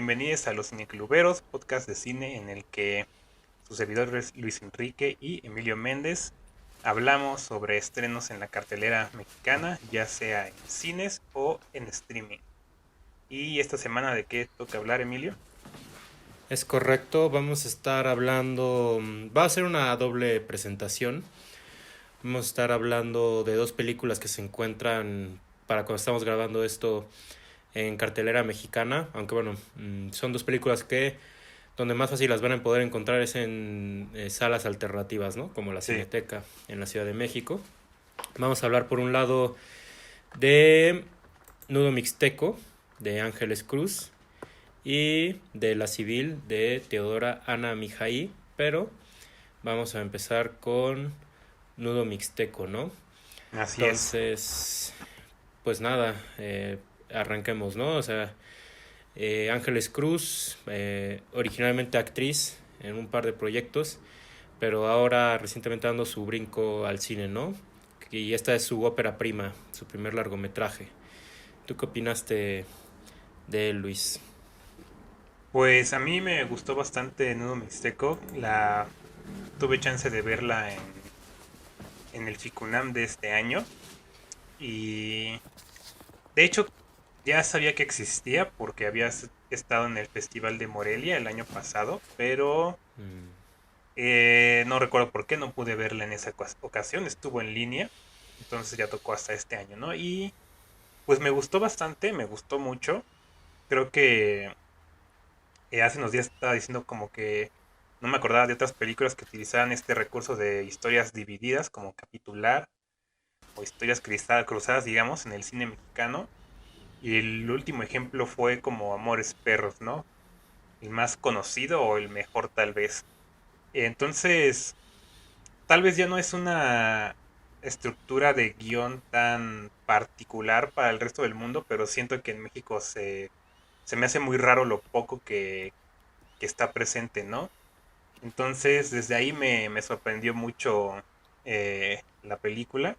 bienvenidos a Los Cinecluberos, podcast de cine en el que sus servidores Luis Enrique y Emilio Méndez hablamos sobre estrenos en la cartelera mexicana, ya sea en cines o en streaming. ¿Y esta semana de qué toca hablar, Emilio? Es correcto, vamos a estar hablando, va a ser una doble presentación. Vamos a estar hablando de dos películas que se encuentran para cuando estamos grabando esto en cartelera mexicana, aunque bueno, son dos películas que donde más fácil las van a poder encontrar es en salas alternativas, ¿no? Como la Sí, Cineteca en la Ciudad de México. Vamos a hablar por un lado de Nudo Mixteco de Ángeles Cruz y de La Civil de Teodora Ana Mijaí, pero vamos a empezar con Nudo Mixteco, ¿no? así es. Entonces, pues nada, arranquemos, ¿no? O sea, Ángeles Cruz, originalmente actriz en un par de proyectos, pero ahora recientemente dando su brinco al cine, ¿no? Y esta es su ópera prima, su primer largometraje. ¿Tú qué opinaste de él, Luis? Pues a mí me gustó bastante Nudo Mixteco. Tuve chance de verla en el Ficunam de este año. Y de hecho, ya sabía que existía porque estado en el Festival de Morelia el año pasado, pero Mm, no recuerdo por qué no pude verla en esa ocasión. Estuvo en línea, entonces ya tocó hasta este año, ¿no? Y pues me gustó bastante, me gustó mucho. Creo que hace unos días estaba diciendo como que no me acordaba de otras películas que utilizaban este recurso de historias divididas, como capitular o historias cruzadas, digamos, en el cine mexicano. Y el último ejemplo fue como Amores Perros, ¿no? El más conocido o el mejor tal vez. Entonces, tal vez ya no es una estructura de guión tan particular para el resto del mundo, pero siento que en México se me hace muy raro lo poco que está presente, ¿no? Entonces, desde ahí me sorprendió mucho la película.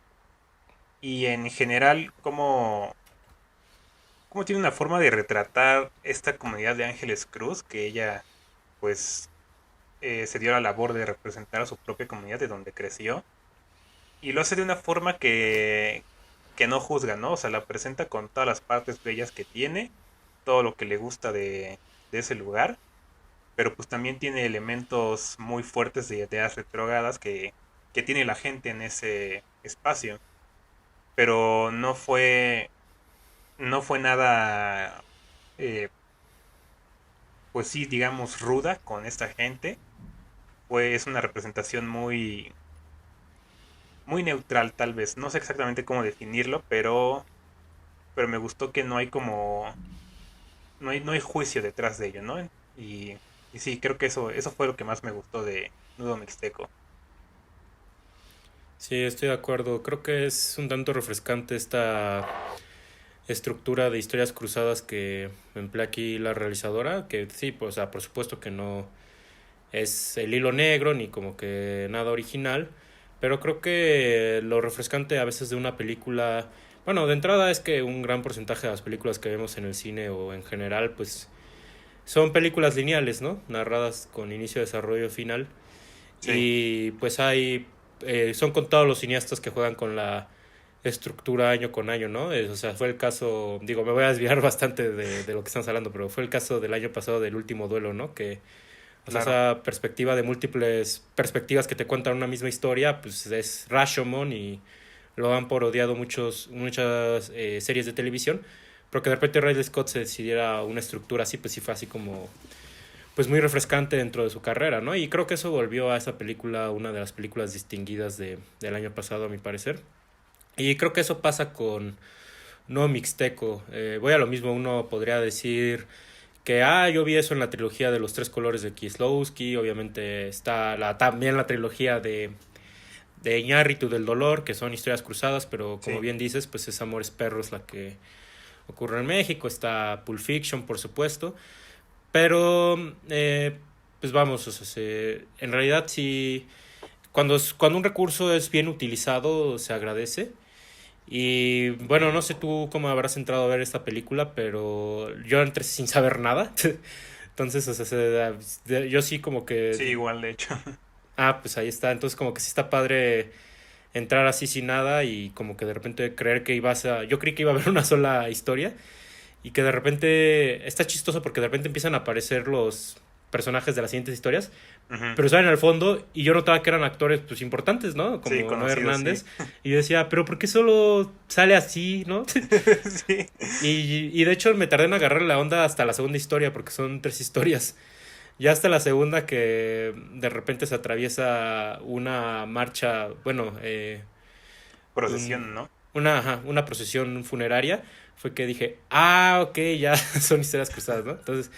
Y en general, cómo tiene una forma de retratar esta comunidad de Ángeles Cruz, que ella, pues, se dio la labor de representar a su propia comunidad de donde creció. Y lo hace de una forma que no juzga, ¿no? O sea, la presenta con todas las partes bellas que tiene, todo lo que le gusta de ese lugar, pero pues también tiene elementos muy fuertes de ideas retrógradas que tiene la gente en ese espacio. Pero no fue nada, eh, pues sí, digamos, ruda con esta gente. Es una representación muy neutral, tal vez. No sé exactamente cómo definirlo, pero me gustó que no hay como, no hay juicio detrás de ello, ¿no? Y, y sí, creo que eso fue lo que más me gustó de Nudo Mixteco. sí, estoy de acuerdo. Creo que es un tanto refrescante esta estructura de historias cruzadas que emplea aquí la realizadora, que sí, pues, o sea, por supuesto que no es el hilo negro ni como que nada original, pero creo que lo refrescante a veces de una película, bueno, de entrada es que un gran porcentaje de las películas que vemos en el cine o en general, pues son películas lineales, ¿no? Narradas con inicio, desarrollo, final. Sí, Y pues son contados los cineastas que juegan con la estructura año con año, ¿no? O sea, fue el caso, digo, me voy a desviar bastante de lo que estamos hablando, pero fue el caso del año pasado del último duelo, ¿no? Que, o sea, claro. esa perspectiva de múltiples perspectivas que te cuentan una misma historia, pues es Rashomon y lo han parodiado muchas series de televisión, pero que de repente Ridley Scott se decidiera una estructura así, pues sí fue así como pues muy refrescante dentro de su carrera, ¿no? Y creo que eso volvió a esa película una de las películas distinguidas del año pasado, a mi parecer. Y creo que eso pasa con No Mixteco. Voy a lo mismo, uno podría decir que, yo vi eso en la trilogía de los tres colores de Kieslowski, obviamente está también la trilogía de Iñárritu del Dolor, que son historias cruzadas, pero como Sí, bien dices, pues es Amores Perros la que ocurre en México, está Pulp Fiction, por supuesto, pero, pues vamos, o sea, en realidad sí, cuando un recurso es bien utilizado, se agradece. Y bueno, no sé tú cómo habrás entrado a ver esta película, pero yo entré sin saber nada. Entonces, o sea, yo sí como que... Sí, igual, de hecho. Ah, pues ahí está. Entonces como que sí está padre entrar así sin nada y como que de repente creer que ibas a... Yo creí que iba a haber una sola historia y que de repente está chistoso porque de repente empiezan a aparecer los personajes de las siguientes historias, Ujú. pero salen al fondo y yo notaba que eran actores pues importantes, ¿no? Sí, Como Noé conocido, sí. Hernández. Y yo decía, pero ¿por qué solo sale así, no? Sí. Y de hecho me tardé en agarrar la onda hasta la segunda historia porque son tres historias. Ya hasta la segunda que de repente se atraviesa una marcha, bueno, un- Procesión, ¿no? ajá, una procesión funeraria, fue que dije, ah, ok, ya son historias cruzadas, ¿no? Entonces,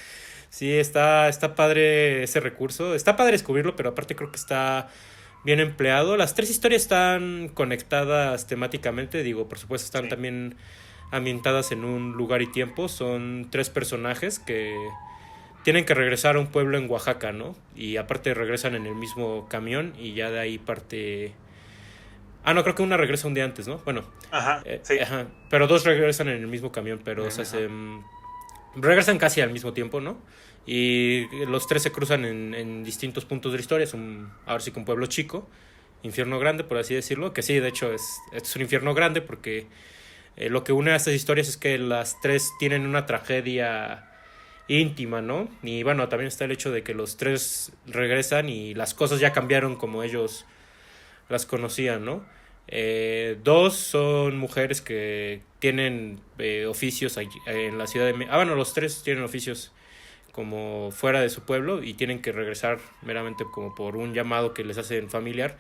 sí, está padre ese recurso, está padre descubrirlo, pero aparte creo que está bien empleado. Las tres historias están conectadas temáticamente, digo, por supuesto están Sí. también ambientadas en un lugar y tiempo, son tres personajes que tienen que regresar a un pueblo en Oaxaca, ¿no? Y aparte regresan en el mismo camión y ya de ahí parte... Ah, no, creo que una regresa un día antes, ¿no? Bueno, Ajá, sí. ajá, pero dos regresan en el mismo camión, pero o sea, Ajá. regresan casi al mismo tiempo, ¿no? Y los tres se cruzan en distintos puntos de la historia, ahora sí que un pueblo chico, infierno grande, por así decirlo, que sí, de hecho es un infierno grande porque lo que une a estas historias es que las tres tienen una tragedia íntima, ¿no? Y bueno, también está el hecho de que los tres regresan y las cosas ya cambiaron como ellos las conocían, ¿no? Dos son mujeres que tienen oficios en la ciudad de México. Ah, bueno, los tres tienen oficios como fuera de su pueblo y tienen que regresar meramente como por un llamado que les hacen familiar.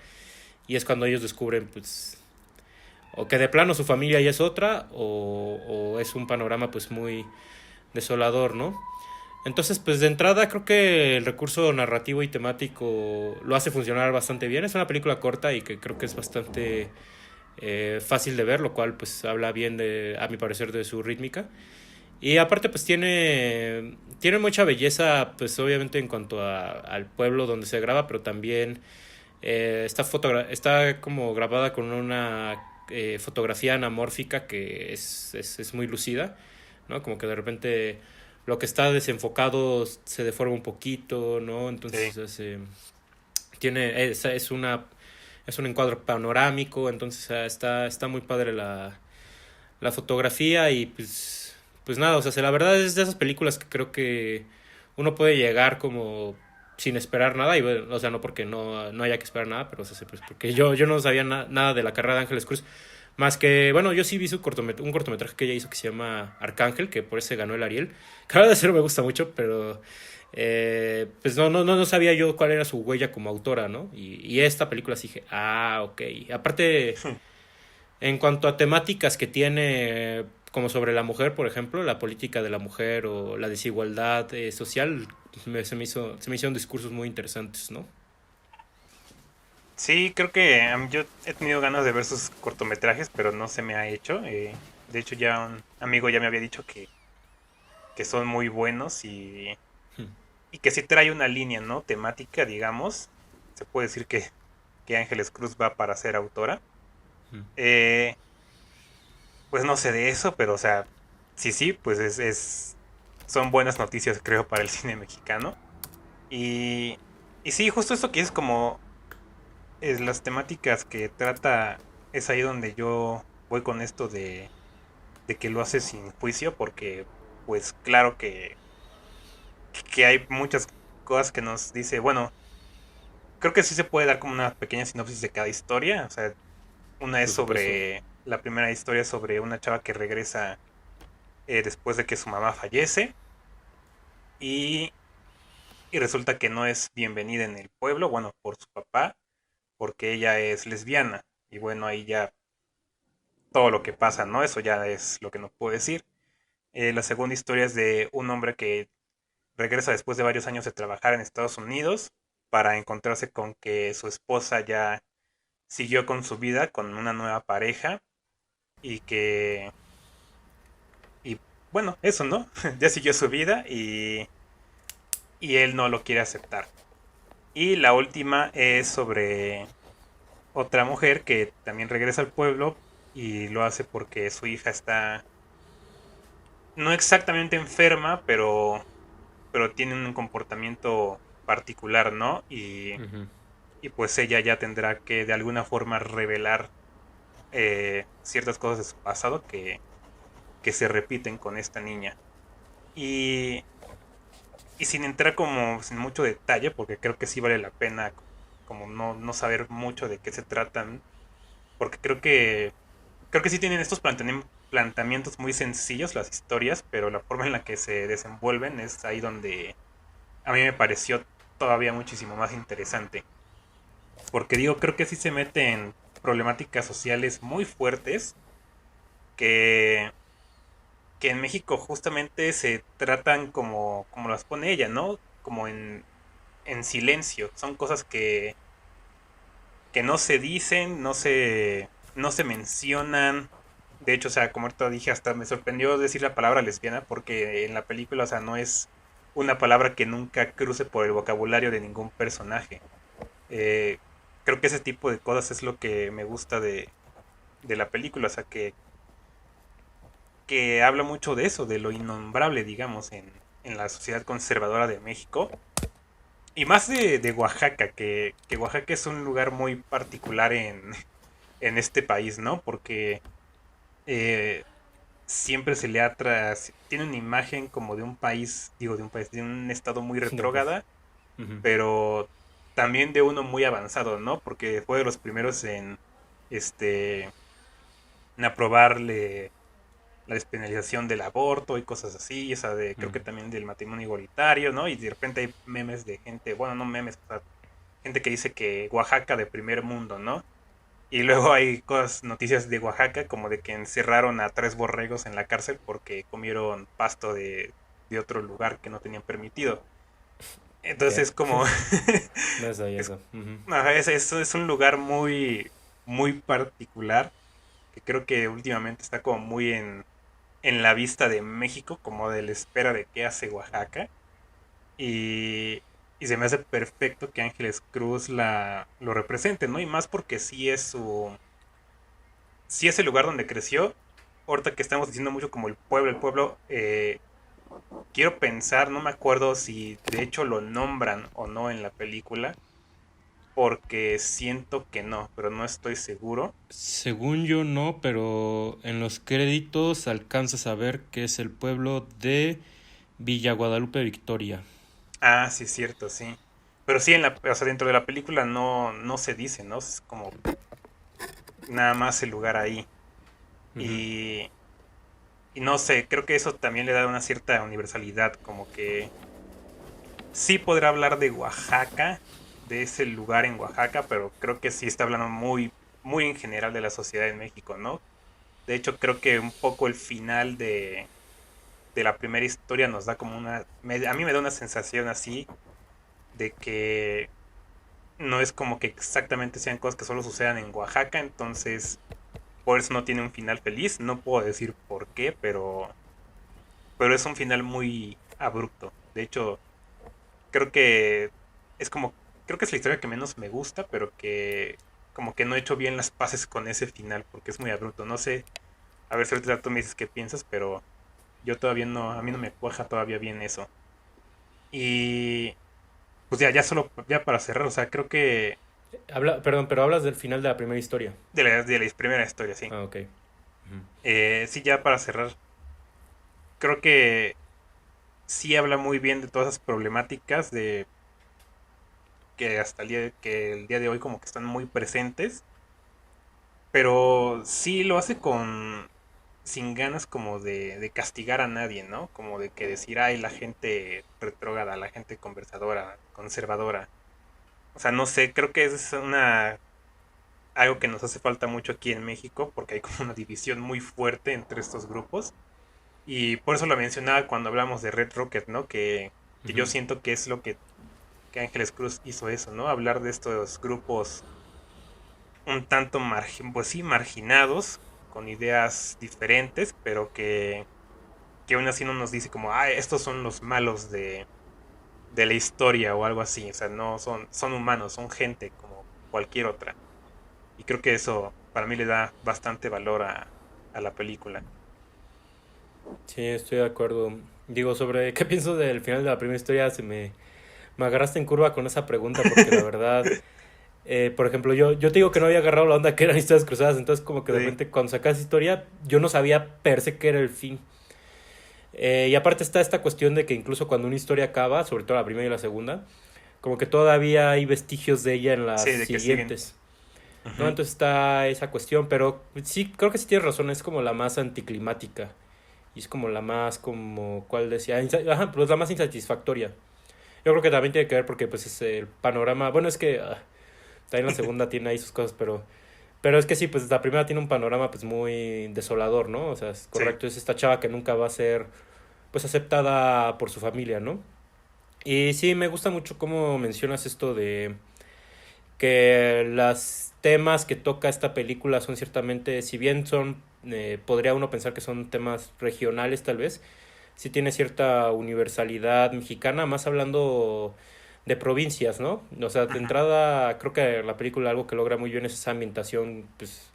Y es cuando ellos descubren, pues, o que de plano su familia ya es otra, o es un panorama pues muy desolador, ¿no? Entonces, pues de entrada creo que el recurso narrativo y temático lo hace funcionar bastante bien. Es una película corta y que creo que es bastante fácil de ver, lo cual pues habla bien de, a mi parecer, de su rítmica. Y aparte pues tiene mucha belleza, pues obviamente en cuanto al pueblo donde se graba, pero también está como grabada con una fotografía anamórfica que es muy lucida, ¿no? Como que de repente lo que está desenfocado se deforma un poquito, ¿no? Sí. Entonces es un encuadro panorámico, entonces está muy padre la fotografía y pues nada, o sea, la verdad es de esas películas que creo que uno puede llegar como sin esperar nada, y bueno, o sea, no porque no haya que esperar nada, pero o sea, pues porque yo no sabía nada de la carrera de Ángeles Cruz, más que, bueno, yo sí vi un cortometraje que ella hizo que se llama Arcángel, que por ese ganó el Ariel. Cada vez me gusta mucho, pero pues no sabía yo cuál era su huella como autora, ¿no? Y esta película sí dije, ah, ok. Aparte, en cuanto a temáticas que tiene, como sobre la mujer, por ejemplo, la política de la mujer o la desigualdad social, se me hicieron discursos muy interesantes, ¿no? Sí, creo que yo he tenido ganas de ver sus cortometrajes, pero no se me ha hecho. De hecho, ya un amigo ya me había dicho que son muy buenos y que sí trae una línea, ¿no? Temática, digamos. Se puede decir que Ángeles Cruz va para ser autora. Eh, pues no sé de eso, pero o sea, sí, sí, pues son buenas noticias, creo, para el cine mexicano. Y, y sí, justo eso que es como las temáticas que trata, es ahí donde yo voy con esto de que lo hace sin juicio, porque pues claro que hay muchas cosas que nos dice, bueno, creo que sí se puede dar como una pequeña sinopsis de cada historia, o sea, una es Por supuesto. sobre, la primera historia es sobre una chava que regresa después de que su mamá fallece y, y resulta que no es bienvenida en el pueblo, bueno, por su papá, porque ella es lesbiana. Y bueno, ahí ya todo lo que pasa, ¿no? Eso ya es lo que no puedo decir. La segunda historia es de un hombre que regresa después de varios años de trabajar en Estados Unidos para encontrarse con que su esposa ya siguió con su vida con una nueva pareja y que, y bueno, eso, ¿no? Ya siguió su vida y él no lo quiere aceptar. Y la última es sobre otra mujer que también regresa al pueblo y lo hace porque su hija está no exactamente enferma, pero tiene un comportamiento particular, ¿no? Ujú. Y pues ella ya tendrá que de alguna forma revelar ciertas cosas de su pasado que se repiten con esta niña. Y, y sin entrar como sin mucho detalle, porque creo que sí vale la pena como no saber mucho de qué se tratan, porque creo que sí tienen estos planteamientos muy sencillos las historias, pero la forma en la que se desenvuelven es ahí donde a mí me pareció todavía muchísimo más interesante. Porque digo, creo que sí se mete en problemáticas sociales muy fuertes que, que en México justamente se tratan como las pone ella, ¿no? Como en silencio. Son cosas que no se dicen, no se mencionan. De hecho, o sea, como ahorita dije, hasta me sorprendió decir la palabra lesbiana porque en la película, o sea, no es una palabra que nunca cruce por el vocabulario de ningún personaje. Eh, Creo que ese tipo de cosas es lo que me gusta de la película, o sea, que habla mucho de eso, de lo innombrable, digamos, en la sociedad conservadora de México. Y más de Oaxaca, que Oaxaca es un lugar muy particular en este país, ¿no? Porque eh, siempre se le tiene una imagen como de un país, digo, de un país, de un estado muy De un país. retrógrada, Ujú. pero también de uno muy avanzado, ¿no? Porque fue de los primeros este, en aprobarle la despenalización del aborto y cosas así, esa de, creo que Ujú. también del matrimonio igualitario, ¿no? Y de repente hay memes de gente, bueno, no memes, o sea, gente que dice que Oaxaca de primer mundo, ¿no? Y luego hay cosas, noticias de Oaxaca, como de que encerraron a 3 borregos en la cárcel porque comieron pasto de otro lugar que no tenían permitido. ¿Qué? Entonces, como, No sabía es, eso. Ujú. ajá, es un lugar muy particular que creo que últimamente está como muy en la vista de México, como de la espera de qué hace Oaxaca. Y, y se me hace perfecto que Ángeles Cruz lo represente, ¿no? Y más porque sí es el lugar donde creció. Ahorita que estamos diciendo mucho como el pueblo, quiero pensar, no me acuerdo si de hecho lo nombran o no en la película, porque siento que no, pero no estoy seguro. Según yo no, pero en los créditos alcanzas a ver que es el pueblo de Villa Guadalupe Victoria. Ah, sí, es cierto, sí. Pero sí, o sea, dentro de la película no se dice, ¿no? Es como nada más el lugar ahí. Ujú. Y, y no sé, creo que eso también le da una cierta universalidad, como que sí podrá hablar de Oaxaca, de ese lugar en Oaxaca, pero creo que sí está hablando muy en general de la sociedad en México, ¿no? De hecho, creo que un poco el final de la primera historia nos da como a mí me da una sensación así de que no es como que exactamente sean cosas que solo sucedan en Oaxaca, entonces por eso no tiene un final feliz. No puedo decir por qué, pero es un final muy abrupto. De hecho, creo que es como, creo que es la historia que menos me gusta, pero que como que no he hecho bien las paces con ese final, porque es muy abrupto. No sé, a ver si ahorita tú me dices qué piensas, pero yo todavía no, a mí no me cuaja todavía bien eso. Y pues ya solo, ya para cerrar, o sea, creo que Perdón, pero hablas del final de la primera historia. de la primera historia, sí. Ah, ok. Ujú. Sí, ya para cerrar, creo que sí habla muy bien de todas esas problemáticas de que hasta que el día de hoy como que están muy presentes, pero sí lo hace con sin ganas como de castigar a nadie, ¿no? Como de que decir, ay, la gente retrógrada, la gente conversadora, conservadora. O sea, no sé, creo que es algo que nos hace falta mucho aquí en México, porque hay como una división muy fuerte entre estos grupos. Y por eso lo mencionaba cuando hablamos de Red Rocket, ¿no? Que yo Ujú. siento que es lo que Ángeles Cruz hizo eso, ¿no? Hablar de estos grupos un tanto pues sí, marginados, con ideas diferentes, pero que aún así no nos dice como, ah, estos son los malos de la historia o algo así. O sea, no son humanos, son gente como cualquier otra. Y creo que eso para mí le da bastante valor a la película. Sí, estoy de acuerdo. Digo, sobre qué pienso del final de la primera historia, me agarraste en curva con esa pregunta porque la verdad, por ejemplo, yo te digo que no había agarrado la onda que eran historias cruzadas, entonces como que de Sí, repente cuando sacas historia, yo no sabía per se qué era el fin. Y aparte está esta cuestión de que incluso cuando una historia acaba, sobre todo la primera y la segunda, como que todavía hay vestigios de ella en las sí, de que siguen. siguientes. ¿No? Ujú. Entonces está esa cuestión, pero sí, creo que sí tienes razón, es como la más anticlimática. Y es como la más, como, ¿cuál decía? Ajá, pero es la más insatisfactoria. Yo creo que también tiene que ver porque pues es el panorama, bueno, es que también la segunda tiene ahí sus cosas, pero es que sí, pues la primera tiene un panorama pues muy desolador, ¿no? O sea, es Sí, correcto, es esta chava que nunca va a ser pues aceptada por su familia, ¿no? Y sí, me gusta mucho cómo mencionas esto de que los temas que toca esta película son ciertamente, si bien son, podría uno pensar que son temas regionales tal vez, sí tiene cierta universalidad mexicana, más hablando de provincias, ¿no? O sea, de ujú, entrada creo que la película algo que logra muy bien es esa ambientación, pues,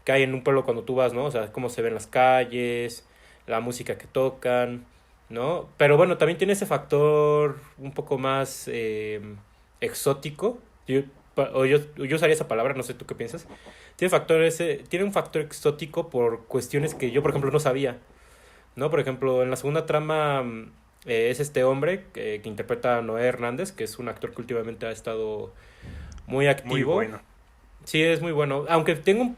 que hay en un pueblo cuando tú vas, ¿no? O sea, cómo se ven las calles, la música que tocan, ¿no? Pero bueno, también tiene ese factor un poco más exótico. Yo usaría esa palabra, no sé tú qué piensas. Tiene un factor exótico por cuestiones que yo, por ejemplo, no sabía, ¿no? Por ejemplo, en la segunda trama es este hombre que interpreta a Noé Hernández, que es un actor que últimamente ha estado muy muy activo. bueno. Sí, es muy bueno. Aunque tengo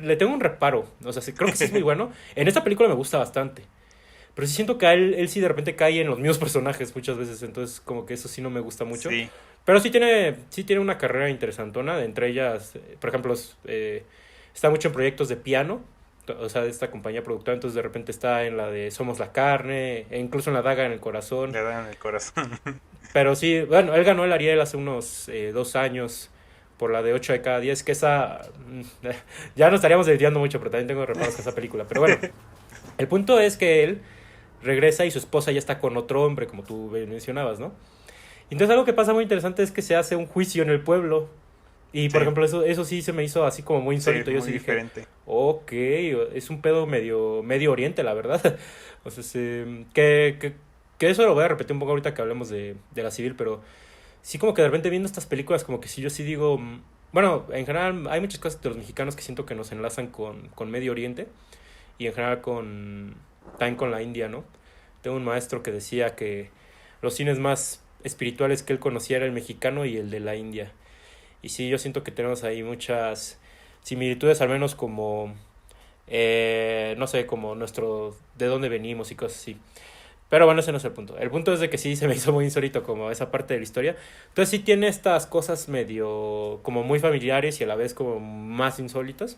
le tengo un reparo. O sea, sí, creo que sí es muy bueno. En esta película me gusta bastante. Pero sí siento que a él sí de repente cae en los mismos personajes muchas veces. Entonces, como que eso sí no me gusta mucho. Sí, Pero sí tiene una carrera interesantona. Entre ellas, por ejemplo, está mucho en proyectos de piano. O sea, de esta compañía productora. Entonces, de repente está en la de Somos la Carne. E incluso en La Daga en el Corazón. le dan el corazón. Pero sí, bueno, él ganó el Ariel hace unos 2 años por la de 8 de cada 10, que esa... ya nos estaríamos desviando mucho, pero también tengo reparos con esa película. Pero bueno, el punto es que él regresa y su esposa ya está con otro hombre, como tú mencionabas, ¿no? Entonces algo que pasa muy interesante es que se hace un juicio en el pueblo. Y por Sí, ejemplo, eso sí se me hizo así como muy sí, insólito. Yo muy sí dije, diferente. ok, es un pedo medio oriente, la verdad. O sea, que eso lo voy a repetir un poco ahorita que hablemos de la civil, pero sí como que de repente viendo estas películas como que sí yo sí digo, bueno, en general hay muchas cosas de los mexicanos que siento que nos enlazan con Medio Oriente y en general también con la India, ¿no? Tengo un maestro que decía que los cines más espirituales que él conocía era el mexicano y el de la India. Y sí, yo siento que tenemos ahí muchas similitudes, al menos como, no sé, como de dónde venimos y cosas así. Pero bueno, ese no es el punto. El punto es de que sí se me hizo muy insólito como esa parte de la historia. Entonces sí tiene estas cosas medio como muy familiares y a la vez como más insólitas.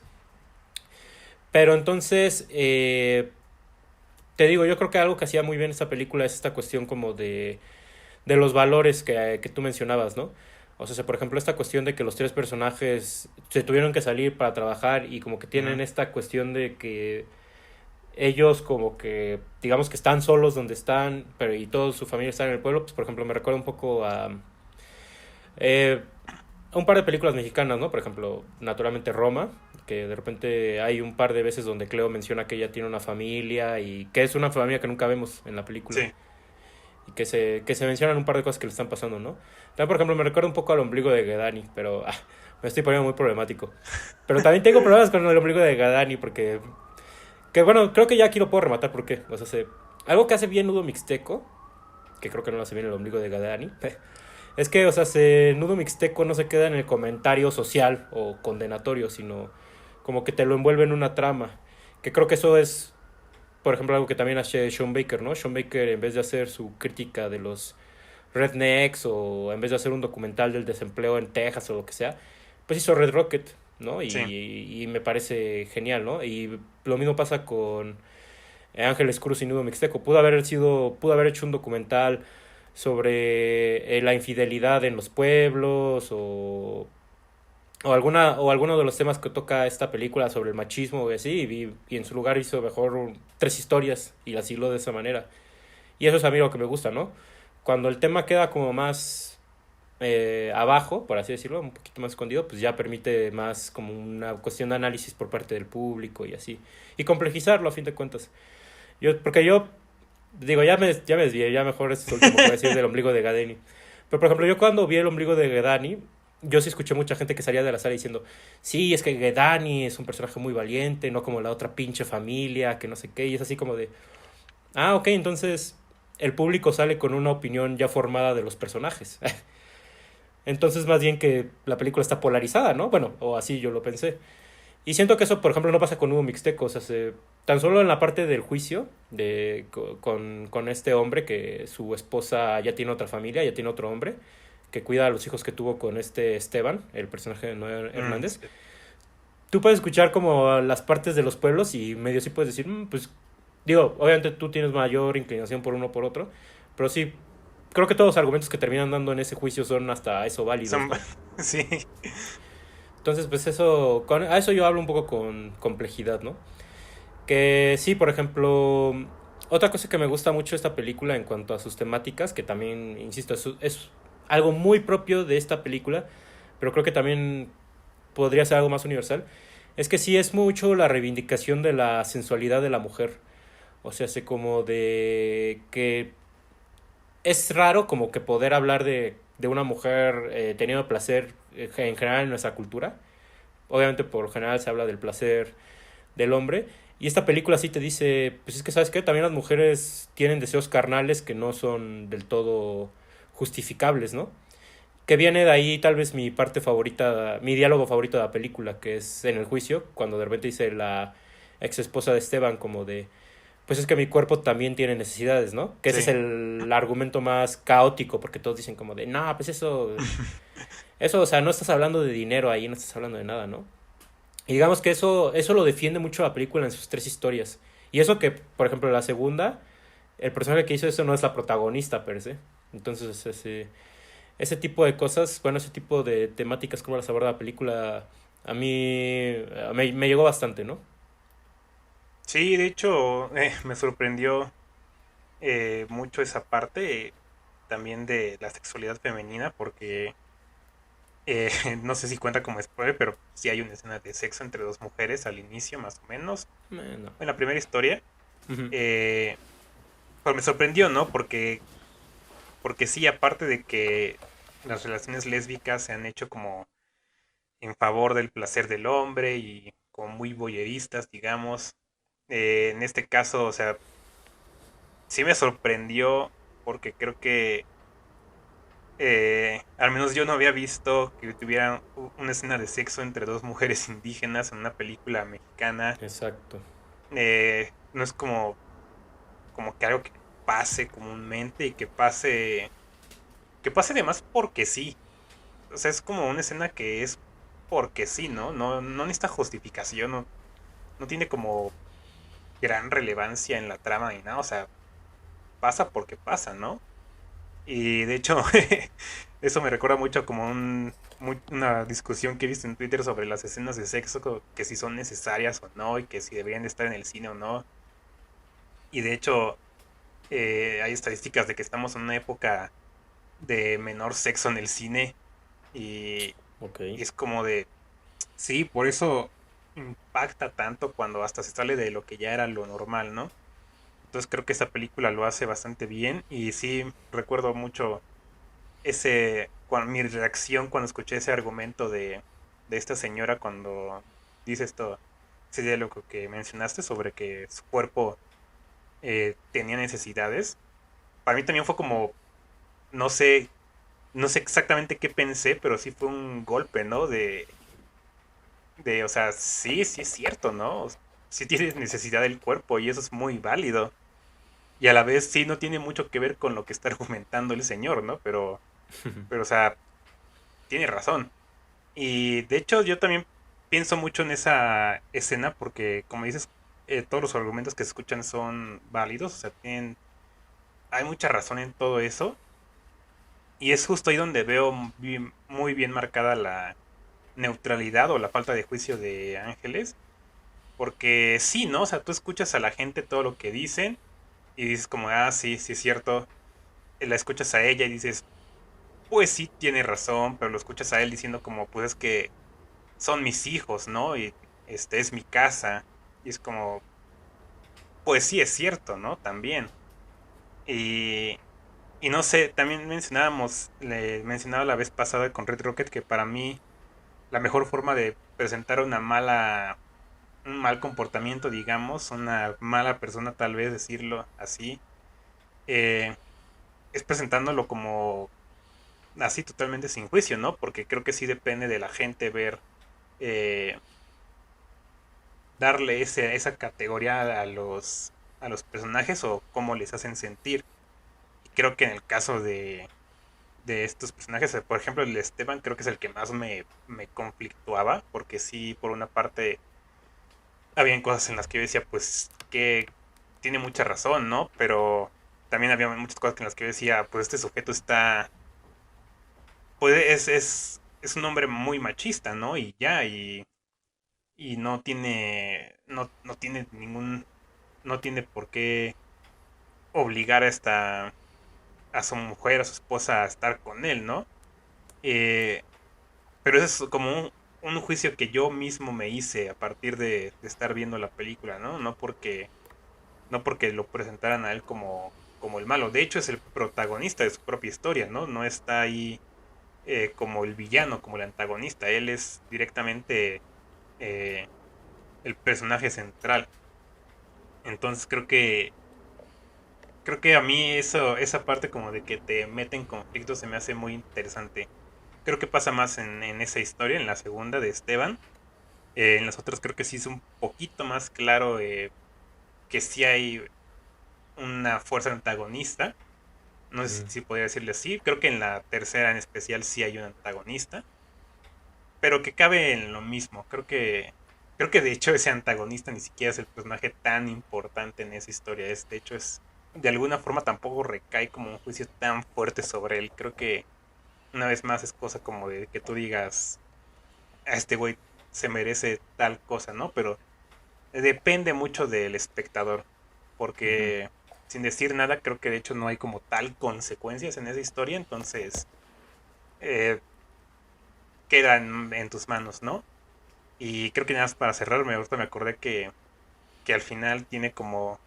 Pero entonces, te digo, yo creo que algo que hacía muy bien esta película es esta cuestión como de los valores que tú mencionabas, ¿no? O sea, por ejemplo, esta cuestión de que los tres personajes se tuvieron que salir para trabajar y como que tienen Ujú. esta cuestión de que ellos como que digamos que están solos donde están, pero y toda su familia está en el pueblo, pues por ejemplo me recuerda un poco eh, a un par de películas mexicanas, ¿no? Por ejemplo, naturalmente Roma, que de repente hay un par de veces donde Cleo menciona que ella tiene una familia y que es una familia que nunca vemos en la película. Sí, Y que se mencionan un par de cosas que le están pasando, ¿no? También, por ejemplo, me recuerda un poco al ombligo de Gedani, pero me estoy poniendo muy problemático. Pero también tengo problemas con el ombligo de Gedani porque que bueno, creo que ya aquí lo puedo rematar porque, o sea, algo que hace bien Nudo Mixteco, que creo que no lo hace bien el ombligo de Gadani, es que, o sea, Nudo Mixteco no se queda en el comentario social o condenatorio, sino como que te lo envuelve en una trama. Que creo que eso es, por ejemplo, algo que también hace Sean Baker, ¿no? Sean Baker, en vez de hacer su crítica de los rednecks o en vez de hacer un documental del desempleo en Texas o lo que sea, pues hizo Red Rocket, ¿no? sí, Y me parece genial, ¿no? Y lo mismo pasa con Ángeles Cruz y Nudo Mixteco. Pudo haber hecho un documental sobre la infidelidad en los pueblos o alguno de los temas que toca esta película sobre el machismo y así, y en su lugar hizo mejor tres historias y las hiló de esa manera. Y eso es a mí lo que me gusta, ¿no? Cuando el tema queda como más abajo, por así decirlo, un poquito más escondido, pues ya permite más como una cuestión de análisis por parte del público y así. Y complejizarlo a fin de cuentas. Porque yo digo, ya me desvié, ya mejor es el último que voy a decir del ombligo de Gadani. Pero por ejemplo, yo cuando vi el ombligo de Gadani, yo sí escuché mucha gente que salía de la sala diciendo, sí, es que Gadani es un personaje muy valiente, no como la otra pinche familia, que no sé qué, y es así como de, ah, ok, entonces el público sale con una opinión ya formada de los personajes. Entonces más bien que la película está polarizada, ¿no? Bueno, o así yo lo pensé. Y siento que eso, por ejemplo, no pasa con Hugo Mixteco. O sea, tan solo en la parte del juicio con este hombre que su esposa ya tiene otra familia, ya tiene otro hombre, que cuida a los hijos que tuvo con este Esteban, el personaje de Noé Hernández. Sí. Tú puedes escuchar como las partes de los pueblos y medio sí puedes decir, pues, digo, obviamente tú tienes mayor inclinación por uno o por otro, pero sí, creo que todos los argumentos que terminan dando en ese juicio son hasta eso válidos, ¿no? Sí. Entonces, pues eso, a eso yo hablo un poco con complejidad, ¿no? Que sí, por ejemplo, otra cosa que me gusta mucho de esta película en cuanto a sus temáticas, que también, insisto, es algo muy propio de esta película, pero creo que también podría ser algo más universal, es que sí es mucho la reivindicación de la sensualidad de la mujer. O sea, hace como de que es raro como que poder hablar de una mujer teniendo placer en general en nuestra cultura. Obviamente por lo general se habla del placer del hombre. Y esta película sí te dice, pues es que sabes qué, también las mujeres tienen deseos carnales que no son del todo justificables, ¿no? Que viene de ahí tal vez mi parte favorita, mi diálogo favorito de la película, que es en el juicio, cuando de repente dice la ex esposa de Esteban como de, pues es que mi cuerpo también tiene necesidades, ¿no? Que ese es Sí. el argumento más caótico, porque todos dicen como de, no, pues eso, o sea, no estás hablando de dinero ahí, no estás hablando de nada, ¿no? Y digamos que eso lo defiende mucho la película en sus tres historias. Y eso que, por ejemplo, la segunda, el personaje que hizo eso no es la protagonista per se. Entonces, ese tipo de cosas, bueno, ese tipo de temáticas como las aborda la película, a mí me llegó bastante, ¿no? Sí, de hecho, me sorprendió mucho esa parte también de la sexualidad femenina, porque no sé si cuenta como spoiler, pero sí hay una escena de sexo entre dos mujeres al inicio, más o menos, No. en la primera historia. Ujú. Eh, pero me sorprendió, ¿no? Porque sí, aparte de que las relaciones lésbicas se han hecho como en favor del placer del hombre y como muy voyeristas, digamos. En este caso, o sea, sí me sorprendió porque creo que al menos yo no había visto que tuviera una escena de sexo entre dos mujeres indígenas en una película mexicana. Exacto. No es como que algo que pase comúnmente y que pase además porque sí. O sea, es como una escena que es porque sí, ¿no? No necesita justificación, no tiene como gran relevancia en la trama ni nada, o sea, pasa porque pasa, ¿no? Y de hecho, eso me recuerda mucho como una discusión que he visto en Twitter sobre las escenas de sexo, que si son necesarias o no, y que si deberían de estar en el cine o no. Y de hecho, hay estadísticas de que estamos en una época de menor sexo en el cine y, Ok. y es como de, sí, por eso impacta tanto cuando hasta se sale de lo que ya era lo normal, ¿no? Entonces creo que esa película lo hace bastante bien y sí recuerdo mucho mi reacción cuando escuché ese argumento de esta señora cuando dice ese diálogo que mencionaste sobre que su cuerpo tenía necesidades. Para mí también fue como, no sé, no sé exactamente qué pensé, pero sí fue un golpe, ¿no? O sea, sí, sí es cierto, ¿no? Sí tienes necesidad del cuerpo y eso es muy válido. Y a la vez sí no tiene mucho que ver con lo que está argumentando el señor, ¿no? Pero o sea, tiene razón. Y de hecho yo también pienso mucho en esa escena porque, como dices, todos los argumentos que se escuchan son válidos, o sea, hay mucha razón en todo eso. Y es justo ahí donde veo muy bien marcada la neutralidad o la falta de juicio de Ángeles. Porque sí, ¿no? O sea, tú escuchas a la gente todo lo que dicen y dices como, ah, sí, sí es cierto. La escuchas a ella y dices, pues sí tiene razón, pero lo escuchas a él diciendo como, pues es que son mis hijos, ¿no? Y este es mi casa. Y es como, pues sí es cierto, ¿no? También. Y, y no sé, también le mencionaba la vez pasada con Red Rocket que para mí la mejor forma de presentar un mal comportamiento, digamos, una mala persona, tal vez decirlo así, eh, es presentándolo como así totalmente sin juicio, ¿no? Porque creo que sí depende de la gente ver, eh, darle esa categoría a los personajes o cómo les hacen sentir. Y creo que en el caso de estos personajes, por ejemplo, el de Esteban creo que es el que más me conflictuaba, porque sí, por una parte, habían cosas en las que yo decía, pues, que tiene mucha razón, ¿no? Pero también había muchas cosas en las que yo decía, pues este sujeto está, pues es un hombre muy machista, ¿no? Y ya, y no tiene no tiene por qué obligar a su mujer, a su esposa a estar con él, ¿no? Eh, pero eso es como un juicio que yo mismo me hice a partir de estar viendo la película, ¿no? No porque lo presentaran a él como el malo. De hecho, es el protagonista de su propia historia, ¿no? No está ahí como el villano, como el antagonista. Él es directamente eh, el personaje central. Entonces creo que a mí esa parte como de que te mete en conflicto se me hace muy interesante. Creo que pasa más en esa historia, en la segunda de Esteban. En las otras creo que sí es un poquito más claro que sí hay una fuerza antagonista. No sé Mm. si podría decirle así. Creo que en la tercera en especial sí hay un antagonista. Pero que cabe en lo mismo. Creo que de hecho ese antagonista ni siquiera es el personaje tan importante en esa historia. De hecho es de alguna forma tampoco recae como un juicio tan fuerte sobre él. Creo que una vez más es cosa como de que tú digas, a este güey se merece tal cosa, ¿no? Pero depende mucho del espectador. Ujú. Porque sin decir nada, creo que de hecho no hay como tal consecuencias en esa historia. Entonces eh, queda en tus manos, ¿no? Y creo que nada más para cerrarme, ahorita me acordé que al final tiene como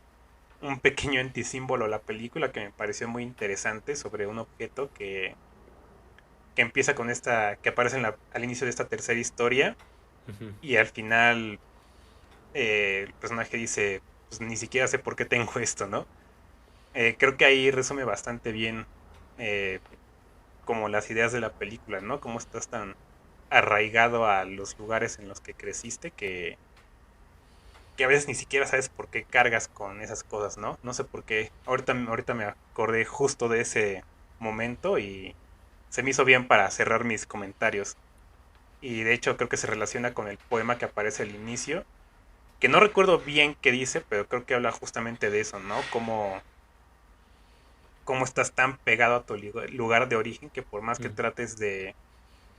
un pequeño antisímbolo la película que me pareció muy interesante sobre un objeto que empieza con que aparece al inicio de esta tercera historia Ujú. y al final el personaje dice, pues ni siquiera sé por qué tengo esto, ¿no? Creo que ahí resume bastante bien eh, como las ideas de la película, ¿no? Cómo estás tan arraigado a los lugares en los que creciste que a veces ni siquiera sabes por qué cargas con esas cosas, ¿no? No sé por qué. Ahorita me acordé justo de ese momento y se me hizo bien para cerrar mis comentarios. Y de hecho creo que se relaciona con el poema que aparece al inicio, que no recuerdo bien qué dice, pero creo que habla justamente de eso, ¿no? Cómo estás tan pegado a tu lugar de origen que por más que Mm. trates de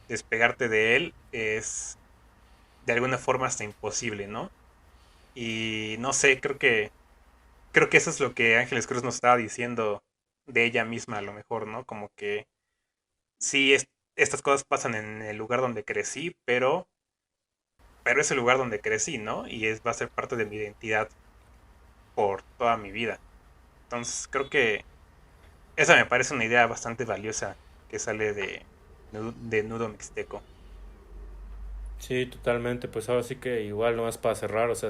despegarte de él, es de alguna forma hasta imposible, ¿no? Y no sé, creo que eso es lo que Ángeles Cruz nos estaba diciendo de ella misma, a lo mejor, ¿no? Como que sí, estas cosas pasan en el lugar donde crecí, pero es el lugar donde crecí, ¿no? Va a ser parte de mi identidad por toda mi vida. Entonces, creo que esa me parece una idea bastante valiosa que sale de Nudo Mixteco. Sí, totalmente. Pues ahora sí que igual nomás para cerrar, o sea,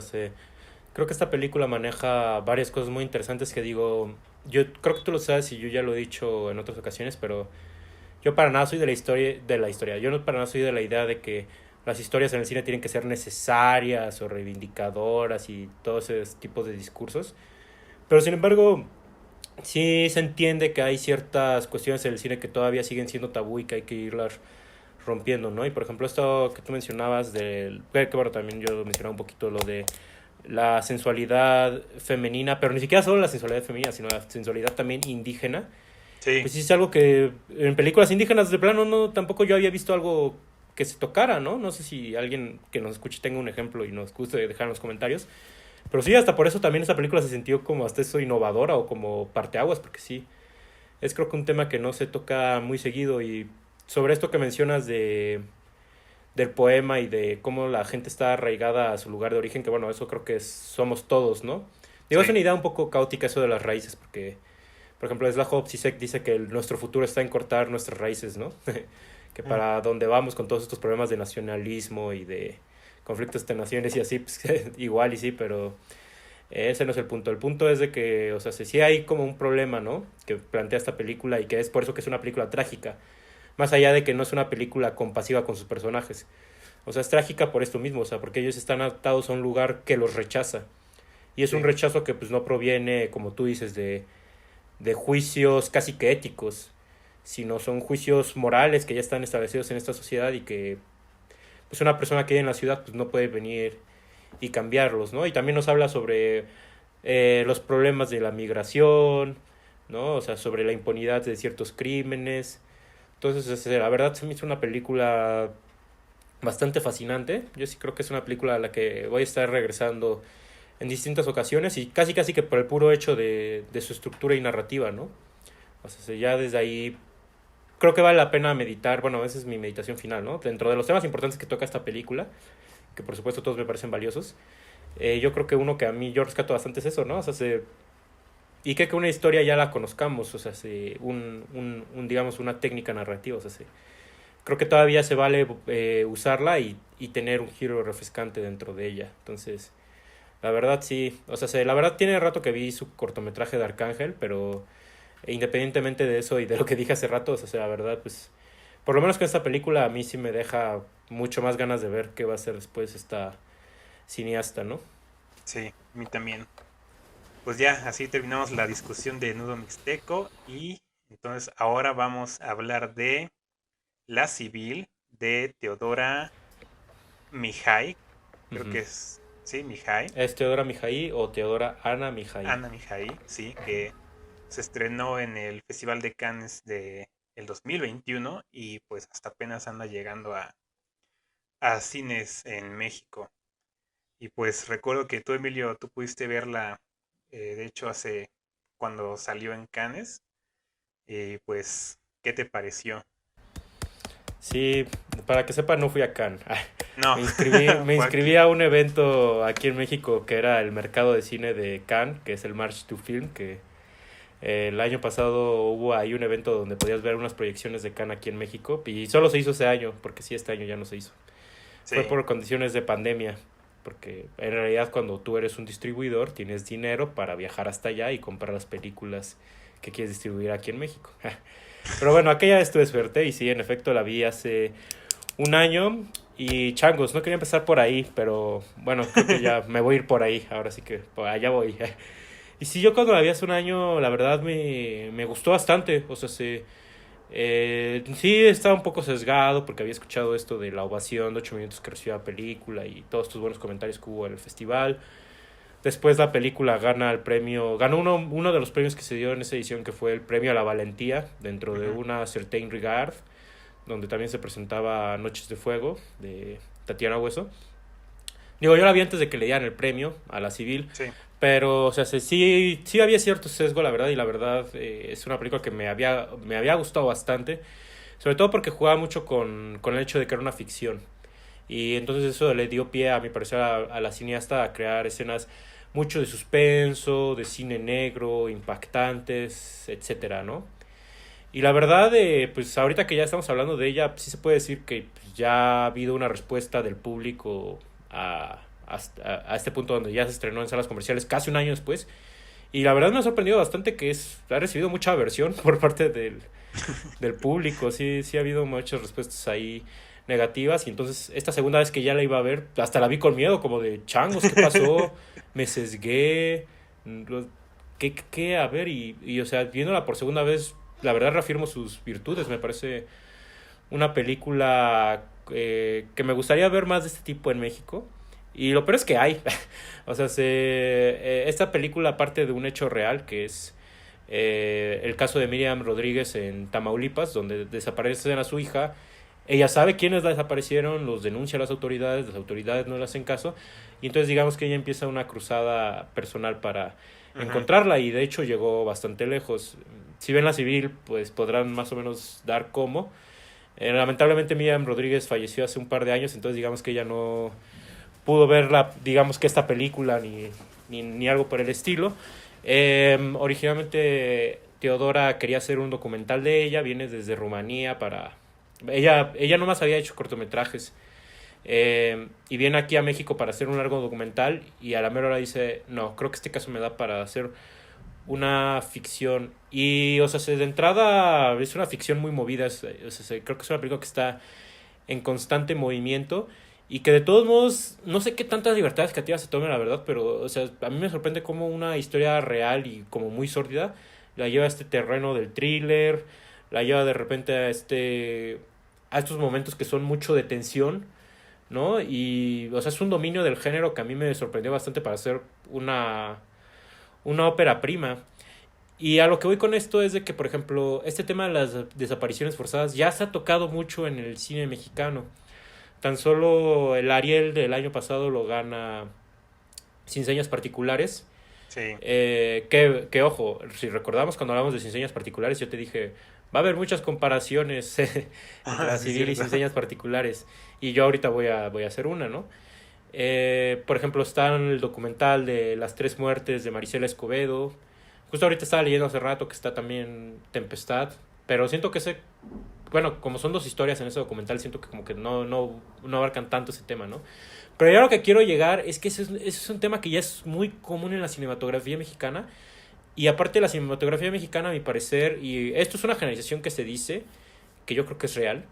creo que esta película maneja varias cosas muy interesantes que digo, yo creo que tú lo sabes y yo ya lo he dicho en otras ocasiones, pero yo para nada soy de la historia. Yo no para nada soy de la idea de que las historias en el cine tienen que ser necesarias o reivindicadoras y todos esos tipos de discursos. Pero sin embargo, sí se entiende que hay ciertas cuestiones en el cine que todavía siguen siendo tabú y que hay que irlas rompiendo, ¿no? Y por ejemplo, esto que tú mencionabas que bueno, también yo mencionaba un poquito lo de la sensualidad femenina, pero ni siquiera solo la sensualidad femenina, sino la sensualidad también indígena. Sí, Pues sí es algo que en películas indígenas de plano no tampoco yo había visto algo que se tocara, ¿no? No sé si alguien que nos escuche tenga un ejemplo y nos guste dejar en los comentarios. Pero sí, hasta por eso también esa película se sintió como hasta eso innovadora o como parteaguas, porque sí, es creo que un tema que no se toca muy seguido. Y sobre esto que mencionas del poema y de cómo la gente está arraigada a su lugar de origen, que bueno, eso creo que somos todos, ¿no? Digo, es Sí. una idea un poco caótica eso de las raíces, porque, por ejemplo, Slavoj Zizek dice que nuestro futuro está en cortar nuestras raíces, ¿no? Que Mm, para donde vamos con todos estos problemas de nacionalismo y de conflictos de naciones y así, pues igual y sí, pero ese no es el punto. El punto es de que, o sea, sí hay como un problema, ¿no? Que plantea esta película y que es por eso que es una película trágica. Más allá de que no es una película compasiva con sus personajes. O sea, es trágica por esto mismo, o sea, porque ellos están atados a un lugar que los rechaza. Y es un sí. rechazo que pues no proviene, como tú dices, de juicios casi que éticos, sino son juicios morales que ya están establecidos en esta sociedad y que pues una persona que vive en la ciudad pues no puede venir y cambiarlos, ¿no? Y también nos habla sobre los problemas de la migración, ¿no? O sea, sobre la impunidad de ciertos crímenes. Entonces, la verdad se me hizo una película bastante fascinante. Yo sí creo que es una película a la que voy a estar regresando en distintas ocasiones y casi casi que por el puro hecho de su estructura y narrativa, ¿no? O sea, ya desde ahí creo que vale la pena meditar, bueno, esa es mi meditación final, ¿no? Dentro de los temas importantes que toca esta película, que por supuesto todos me parecen valiosos, yo creo que uno que a mí yo rescato bastante es eso, ¿no? O sea, y que una historia ya la conozcamos, o sea, digamos, una técnica narrativa, o sea, creo que todavía se vale usarla y tener un giro refrescante dentro de ella. Entonces, la verdad sí, o sea, la verdad tiene rato que vi su cortometraje de Arcángel, pero independientemente de eso y de lo que dije hace rato, o sea, la verdad, pues, por lo menos con esta película a mí sí me deja mucho más ganas de ver qué va a hacer después esta cineasta, ¿no? Sí, a mí también. Pues ya, así terminamos la discusión de Nudo Mixteco y entonces ahora vamos a hablar de La Civil de Teodora Mihai. Creo que Ujú. es, sí, Mihai. ¿Es Teodora Mihai o Teodora Ana Mihai? Ana Mihai, sí, que se estrenó en el Festival de Cannes de el 2021 y pues hasta apenas anda llegando a cines en México. Y pues recuerdo que tú, Emilio, tú pudiste verla, de hecho, hace cuando salió en Cannes. Y pues, ¿qué te pareció? Sí, para que sepa, no fui a Cannes. No, Me fue inscribí aquí. a un evento aquí en México que era el mercado de cine de Cannes, que es el March to Film, que el año pasado hubo ahí un evento donde podías ver unas proyecciones de Cannes aquí en México y solo se hizo ese año, porque sí, este año ya no se hizo. Fue Sí, por condiciones de pandemia, porque en realidad cuando tú eres un distribuidor tienes dinero para viajar hasta allá y comprar las películas que quieres distribuir aquí en México. Pero bueno, aquella vez tuve suerte y sí, en efecto la vi hace un año y changos, no quería empezar por ahí, pero bueno, creo que ya me voy a ir por ahí, ahora sí que por allá voy. Y sí, yo cuando la vi hace un año, la verdad me gustó bastante, o sea, sí estaba un poco sesgado porque había escuchado esto de la ovación de 8 minutos que recibió la película y todos estos buenos comentarios que hubo en el festival. Después la película gana el premio, ganó uno de los premios que se dio en esa edición que fue el premio a la valentía dentro de ujú, una Certain Regard, donde también se presentaba Noches de Fuego de Tatiana Hueso. Digo, yo la vi antes de que le dieran el premio a la civil, sí, pero, o sea, sí había cierto sesgo, la verdad, y la verdad es una película que me había gustado bastante, sobre todo porque jugaba mucho con el hecho de que era una ficción. Y entonces eso le dio pie, a mi parecer, a la cineasta a crear escenas mucho de suspenso, de cine negro, impactantes, etcétera, ¿no? Y la verdad, pues ahorita que ya estamos hablando de ella, pues, sí se puede decir que pues, ya ha habido una respuesta del público a este punto donde ya se estrenó en salas comerciales casi un año después. Y la verdad me ha sorprendido bastante que ha recibido mucha aversión por parte del público. Sí, sí ha habido muchas respuestas ahí negativas. Y entonces esta segunda vez que ya la iba a ver, hasta la vi con miedo, como de changos, ¿qué pasó? Me sesgué. ¿Qué? A ver, o sea, viéndola por segunda vez, la verdad reafirmo sus virtudes. Me parece una película que me gustaría ver más de este tipo en México. Y lo peor es que hay. O sea, esta película parte de un hecho real que es el caso de Miriam Rodríguez en Tamaulipas, donde desaparecen a su hija. Ella sabe quiénes la desaparecieron, los denuncia a las autoridades no le hacen caso. Y entonces digamos que ella empieza una cruzada personal para ujú, encontrarla y de hecho llegó bastante lejos. si ven la civil, pues podrán más o menos dar cómo. Lamentablemente Miriam Rodríguez falleció hace un par de años, entonces digamos que ella no pudo ver digamos que esta película ni algo por el estilo. Originalmente Teodora quería hacer un documental de ella, viene desde Rumanía para... Ella nomás había hecho cortometrajes y viene aquí a México para hacer un largo documental y a la mera hora dice, no, creo que este caso me da para hacer una ficción. Y, o sea, de entrada es una ficción muy movida, o sea, creo que es una película que está en constante movimiento y que de todos modos no sé qué tantas libertades creativas se tomen, la verdad, pero o sea, a mí me sorprende cómo una historia real y como muy sórdida la lleva a este terreno del thriller, la lleva de repente a estos momentos que son mucho de tensión, ¿no? Y o sea, es un dominio del género que a mí me sorprendió bastante para hacer una ópera prima. Y a lo que voy con esto es de que, por ejemplo, este tema de las desapariciones forzadas ya se ha tocado mucho en el cine mexicano. Tan solo el Ariel del año pasado lo gana Sin Señas Particulares. Sí. Ojo, si recordamos cuando hablamos de Sin Señas Particulares, yo te dije, va a haber muchas comparaciones entre la Sí, es civil y cierto. Sin Señas Particulares. Y yo ahorita voy a hacer una, ¿no? Por ejemplo, está el documental de las tres muertes de Marisela Escobedo. Justo ahorita estaba leyendo hace rato que está también Tempestad. Pero siento que bueno, como son dos historias en ese documental, siento que como que no abarcan tanto ese tema, ¿no? Pero yo lo que quiero llegar es que ese es un tema que ya es muy común en la cinematografía mexicana. Y aparte de la cinematografía mexicana, a mi parecer, y esto es una generalización que se dice, que yo creo que es real,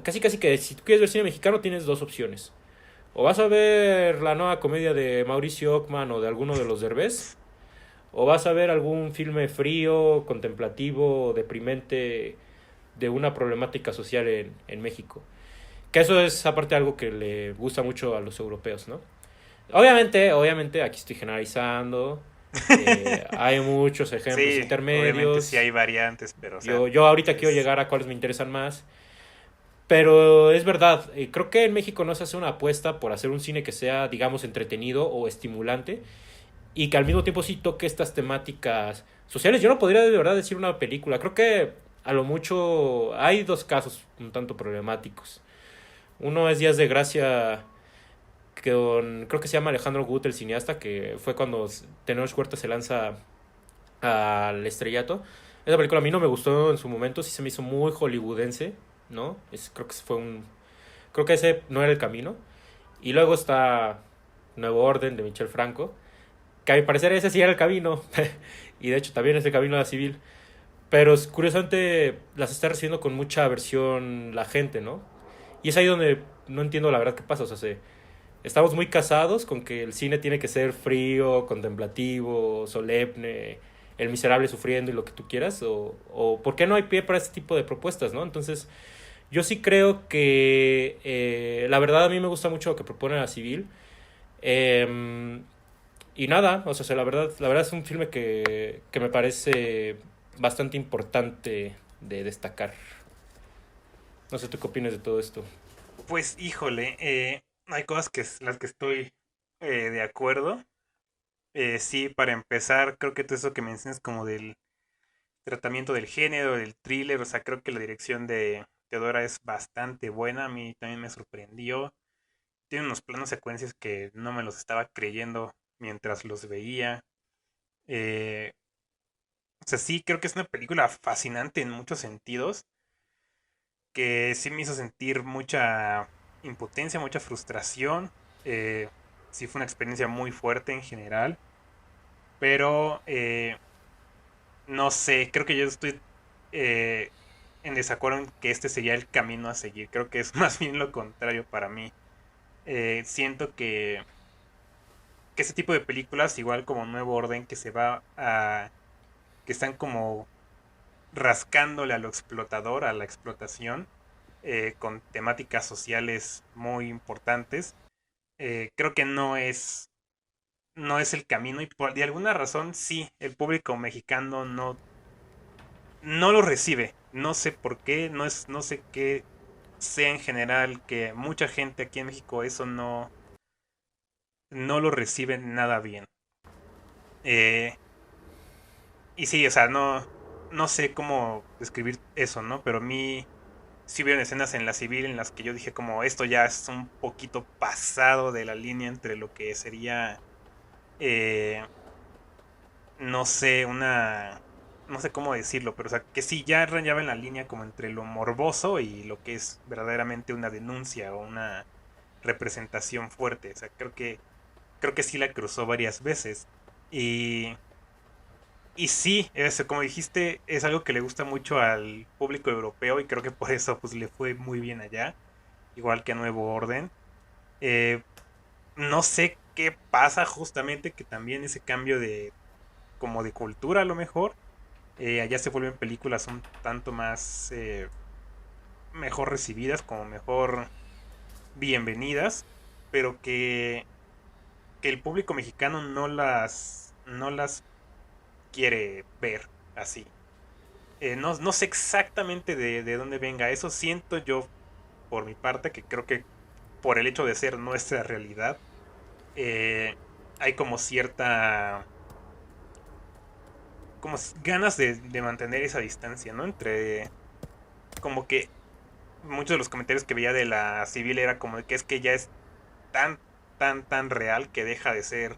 casi casi que si tú quieres ver cine mexicano tienes dos opciones. O vas a ver la nueva comedia de Mauricio Ockman o de alguno de los Derbez, o vas a ver algún filme frío, contemplativo, deprimente de una problemática social en México. Que eso es aparte algo que le gusta mucho a los europeos, ¿no? Obviamente, aquí estoy generalizando. Hay muchos ejemplos Sí, obviamente sí intermedios. hay variantes, pero o sea, Yo ahorita quiero es... llegar a cuáles me interesan más. Pero es verdad, creo que en México no se hace una apuesta por hacer un cine que sea, digamos, entretenido o estimulante y que al mismo tiempo sí toque estas temáticas sociales. Yo no podría de verdad decir una película. Creo que a lo mucho hay dos casos un tanto problemáticos. Uno es Días de Gracia, creo que se llama Alejandro Gut, el cineasta, que fue cuando Tenoch Huerta se lanza al estrellato. Esa película a mí no me gustó en su momento, sí se me hizo muy hollywoodense, ¿no? Creo que ese no era el camino. Y luego está Nuevo Orden de Michel Franco, que a mi parecer ese sí era el camino. Y de hecho también es el camino a la civil. Pero curiosamente las está recibiendo con mucha aversión la gente, ¿no? Y es ahí donde no entiendo la verdad qué pasa. O sea, estamos muy casados con que el cine tiene que ser frío, contemplativo, solemne, el miserable sufriendo y lo que tú quieras. O ¿por qué no hay pie para este tipo de propuestas, no? Entonces, yo sí creo que la verdad a mí me gusta mucho lo que propone la civil. Eh, y nada, o sea, la verdad es un filme que me parece bastante importante de destacar. No sé tú qué opinas de todo esto. Pues híjole, hay cosas las que estoy de acuerdo. Sí, para empezar, creo que todo eso que mencionas como del tratamiento del género, del thriller, o sea, creo que la dirección de Teodora es bastante buena, a mí también me sorprendió. Tiene unos planos secuencias que no me los estaba creyendo mientras los veía. Eh, o sea, sí, creo que es una película fascinante en muchos sentidos, que sí me hizo sentir mucha impotencia, mucha frustración. Eh, sí fue una experiencia muy fuerte en general, pero no sé, creo que yo estoy eh, en desacuerdo en que este sería el camino a seguir. Creo que es más bien lo contrario para mí. Siento que ese tipo de películas, igual como Nuevo Orden, que están como rascándole a lo explotador, a la explotación, con temáticas sociales muy importantes, creo que no es el camino y por de alguna razón sí, el público mexicano no lo recibe. No sé por qué, no sé qué sea en general que mucha gente aquí en México eso no lo recibe nada bien. Eh, y sí, o sea, no sé cómo describir eso, ¿no? Pero a mí sí hubieron escenas en la civil en las que yo dije como esto ya es un poquito pasado de la línea entre lo que sería, eh, no sé, no sé cómo decirlo, pero o sea, que sí ya rayaba en la línea como entre lo morboso y lo que es verdaderamente una denuncia o una representación fuerte. O sea, creo que sí la cruzó varias veces. Y, y sí, eso, como dijiste, es algo que le gusta mucho al público europeo y creo que por eso pues le fue muy bien allá, igual que a Nuevo Orden. Eh, no sé qué pasa justamente que también ese cambio de como de cultura a lo mejor, allá se vuelven películas un tanto más mejor recibidas, como mejor bienvenidas, pero que el público mexicano no las quiere ver así. No sé exactamente de dónde venga eso. Siento yo, por mi parte, que creo que por el hecho de ser nuestra realidad, eh, hay como cierta, como ganas de mantener esa distancia, ¿no? Entre, como que muchos de los comentarios que veía de la civil era como de que es que ya es tan, tan real que deja de ser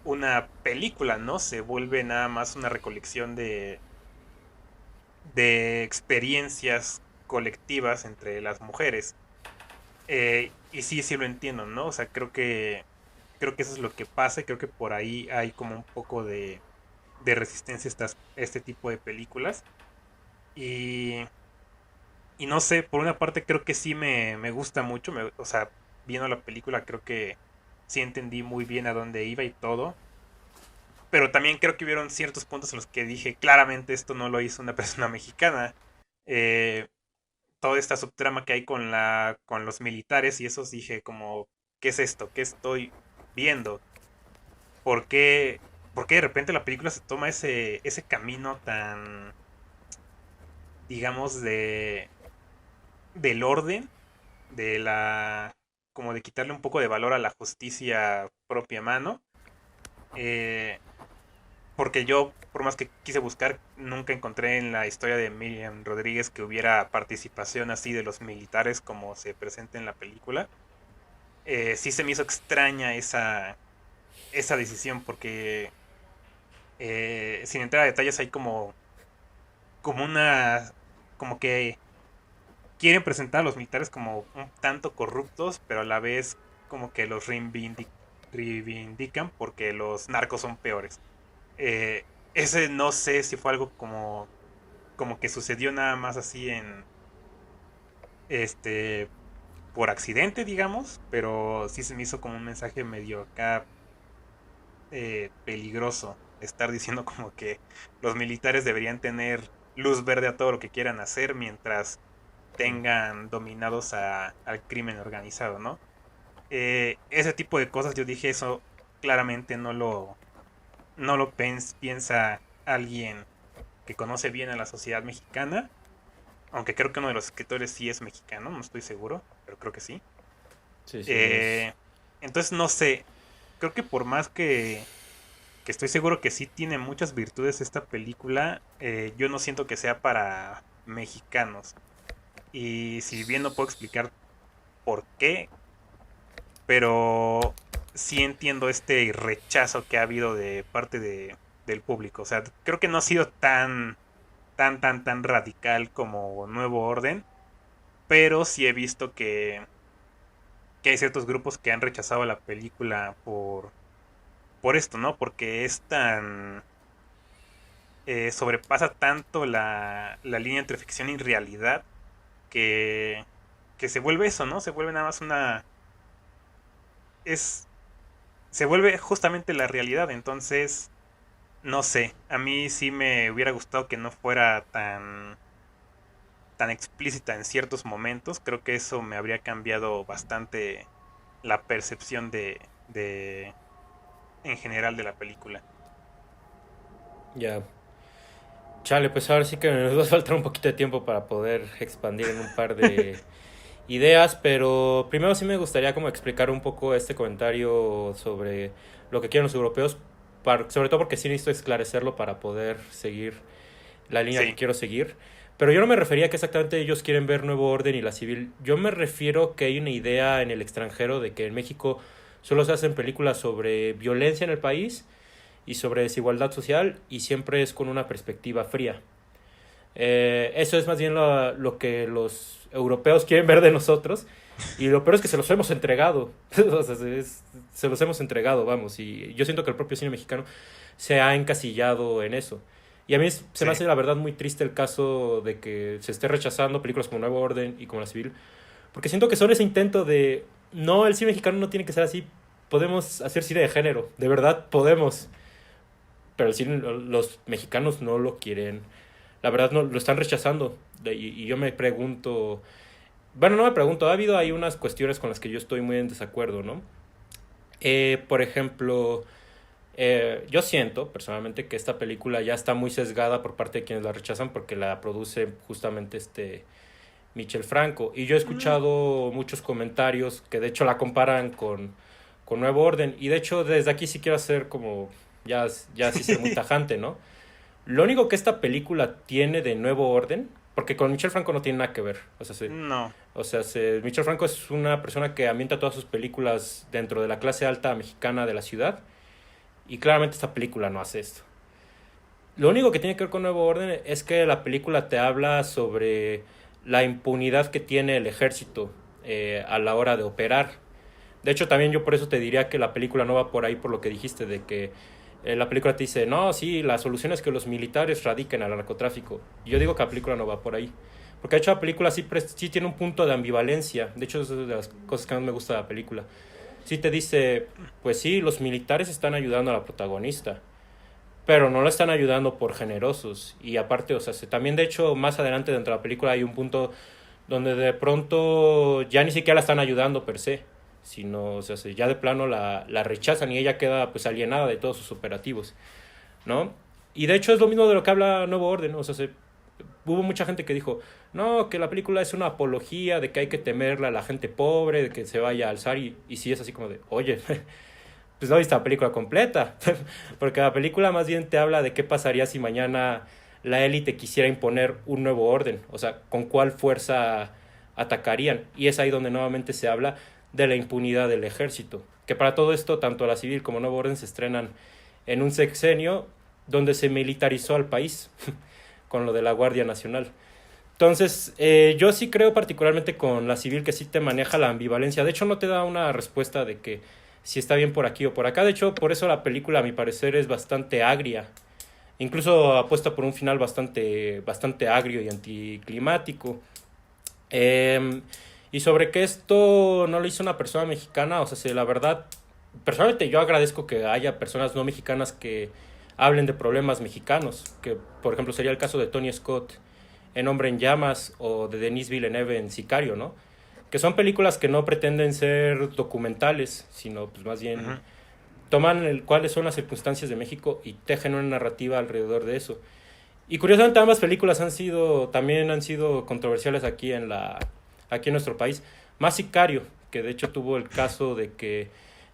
una película, ¿no? Se vuelve nada más una recolección de experiencias colectivas entre las mujeres. Y sí, sí lo entiendo, ¿no? O sea, creo que eso es lo que pasa y creo que por ahí hay como un poco de resistencia a este tipo de películas. Y, y no sé, por una parte creo que sí me gusta mucho, o sea, viendo la película creo que sí entendí muy bien a dónde iba y todo. Pero también creo que hubieron ciertos puntos en los que dije, claramente esto no lo hizo una persona mexicana. Eh, Toda esta subtrama que hay con los militares y esos dije como, ¿qué es esto? ¿Qué estoy viendo? ¿Por qué, por qué de repente la película se toma ese camino tan, digamos, del orden, de la, como de quitarle un poco de valor a la justicia propia mano? Eh, Porque yo, por más que quise buscar, nunca encontré en la historia de Miriam Rodríguez que hubiera participación así de los militares como se presenta en la película. Sí se me hizo extraña esa decisión porque, sin entrar a detalles, hay como una, como que quieren presentar a los militares como un tanto corruptos, pero a la vez como que los reivindican porque los narcos son peores. Ese no sé si fue algo como que sucedió nada más así este, por accidente, digamos, pero sí se me hizo como un mensaje medio acá peligroso estar diciendo como que los militares deberían tener luz verde a todo lo que quieran hacer mientras tengan dominados al crimen organizado, ¿no? Ese tipo de cosas yo dije eso claramente no lo piensa alguien que conoce bien a la sociedad mexicana, aunque creo que uno de los escritores sí es mexicano, no estoy seguro, pero creo que sí. Sí, sí, lo es. Eh, entonces, no sé, creo que por más que estoy seguro que sí tiene muchas virtudes esta película, yo no siento que sea para mexicanos. Y si bien no puedo explicar por qué, pero sí entiendo este rechazo que ha habido de parte del público. O sea, creo que no ha sido tan radical como Nuevo Orden, pero sí he visto que hay ciertos grupos que han rechazado la película por esto, ¿no? Porque es tan, sobrepasa tanto la línea entre ficción y realidad que, que se vuelve eso, ¿no? Se vuelve nada más es, se vuelve justamente la realidad. Entonces, no sé, a mí sí me hubiera gustado que no fuera tan explícita en ciertos momentos. Creo que eso me habría cambiado bastante la percepción en general de la película. Ya. Chale, pues ahora sí que nos va a faltar un poquito de tiempo para poder expandir en un par de ideas, pero primero sí me gustaría como explicar un poco este comentario sobre lo que quieren los europeos, sobre todo porque sí necesito esclarecerlo para poder seguir la línea que Sí, quiero seguir. Pero yo no me refería a que exactamente ellos quieren ver Nuevo Orden y la Civil. Yo me refiero que hay una idea en el extranjero de que en México solo se hacen películas sobre violencia en el país y sobre desigualdad social y siempre es con una perspectiva fría. Eso es más bien lo que los europeos quieren ver de nosotros y lo peor es que se los hemos entregado. O sea, se los hemos entregado, vamos, y yo siento que el propio cine mexicano se ha encasillado en eso. Y a mí se me sí, hace la verdad muy triste el caso de que se esté rechazando películas como Nuevo Orden y como La Civil, porque siento que son ese intento de, no, el cine mexicano no tiene que ser así, podemos hacer cine de género, de verdad podemos, pero el cine, los mexicanos no lo quieren, la verdad no lo están rechazando. Y yo me pregunto, bueno, no me pregunto, ha habido ahí unas cuestiones con las que yo estoy muy en desacuerdo, ¿no? Por ejemplo, yo siento personalmente que esta película ya está muy sesgada por parte de quienes la rechazan porque la produce justamente Michel Franco. Y yo he escuchado muchos comentarios que de hecho la comparan con Nuevo Orden. Y de hecho desde aquí sí quiero hacer como, ya sí ser muy tajante, ¿no? Lo único que esta película tiene de Nuevo Orden, porque con Michel Franco no tiene nada que ver. no, Michel Franco es una persona que ambienta todas sus películas dentro de la clase alta mexicana de la ciudad. Y claramente esta película no hace esto. Lo único que tiene que ver con Nuevo Orden es que la película te habla sobre la impunidad que tiene el ejército a la hora de operar. De hecho, también yo por eso te diría que la película no va por ahí, por lo que dijiste, de que la película te dice, no, sí, la solución es que los militares radiquen al narcotráfico. Yo digo que la película no va por ahí. Porque de hecho la película sí tiene un punto de ambivalencia. De hecho, es de las cosas que más me gusta de la película. Sí te dice, pues sí, los militares están ayudando a la protagonista, pero no la están ayudando por generosos. Y aparte, o sea, también de hecho más adelante dentro de la película hay un punto donde de pronto ya ni siquiera la están ayudando per se, sino, o sea, ya de plano la rechazan y ella queda pues alienada de todos sus operativos, ¿no? Y de hecho es lo mismo de lo que habla Nuevo Orden, o sea, hubo mucha gente que dijo, no, que la película es una apología de que hay que temerle a la gente pobre, de que se vaya a alzar, y sí es así como de, oye, pues no viste la película completa, porque la película más bien te habla de qué pasaría si mañana la élite quisiera imponer un nuevo orden, o sea, con cuál fuerza atacarían, y es ahí donde nuevamente se habla de la impunidad del ejército, que para todo esto, tanto la civil como nuevo orden se estrenan en un sexenio donde se militarizó al país, con lo de la Guardia Nacional. Entonces, yo sí creo particularmente con la civil que sí te maneja la ambivalencia. De hecho, no te da una respuesta de que si está bien por aquí o por acá. De hecho, por eso la película, a mi parecer, es bastante agria. Incluso apuesta por un final bastante agrio y anticlimático. Eh, y sobre que esto no lo hizo una persona mexicana, o sea, la verdad, personalmente yo agradezco que haya personas no mexicanas que hablen de problemas mexicanos, que por ejemplo sería el caso de Tony Scott en Hombre en Llamas o de Denis Villeneuve en Sicario, ¿no? Que son películas que no pretenden ser documentales, sino pues más bien ujú, toman cuáles son las circunstancias de México y tejen una narrativa alrededor de eso. Y curiosamente ambas películas también han sido controversiales aquí en nuestro país. Más Sicario, que de hecho tuvo el caso de que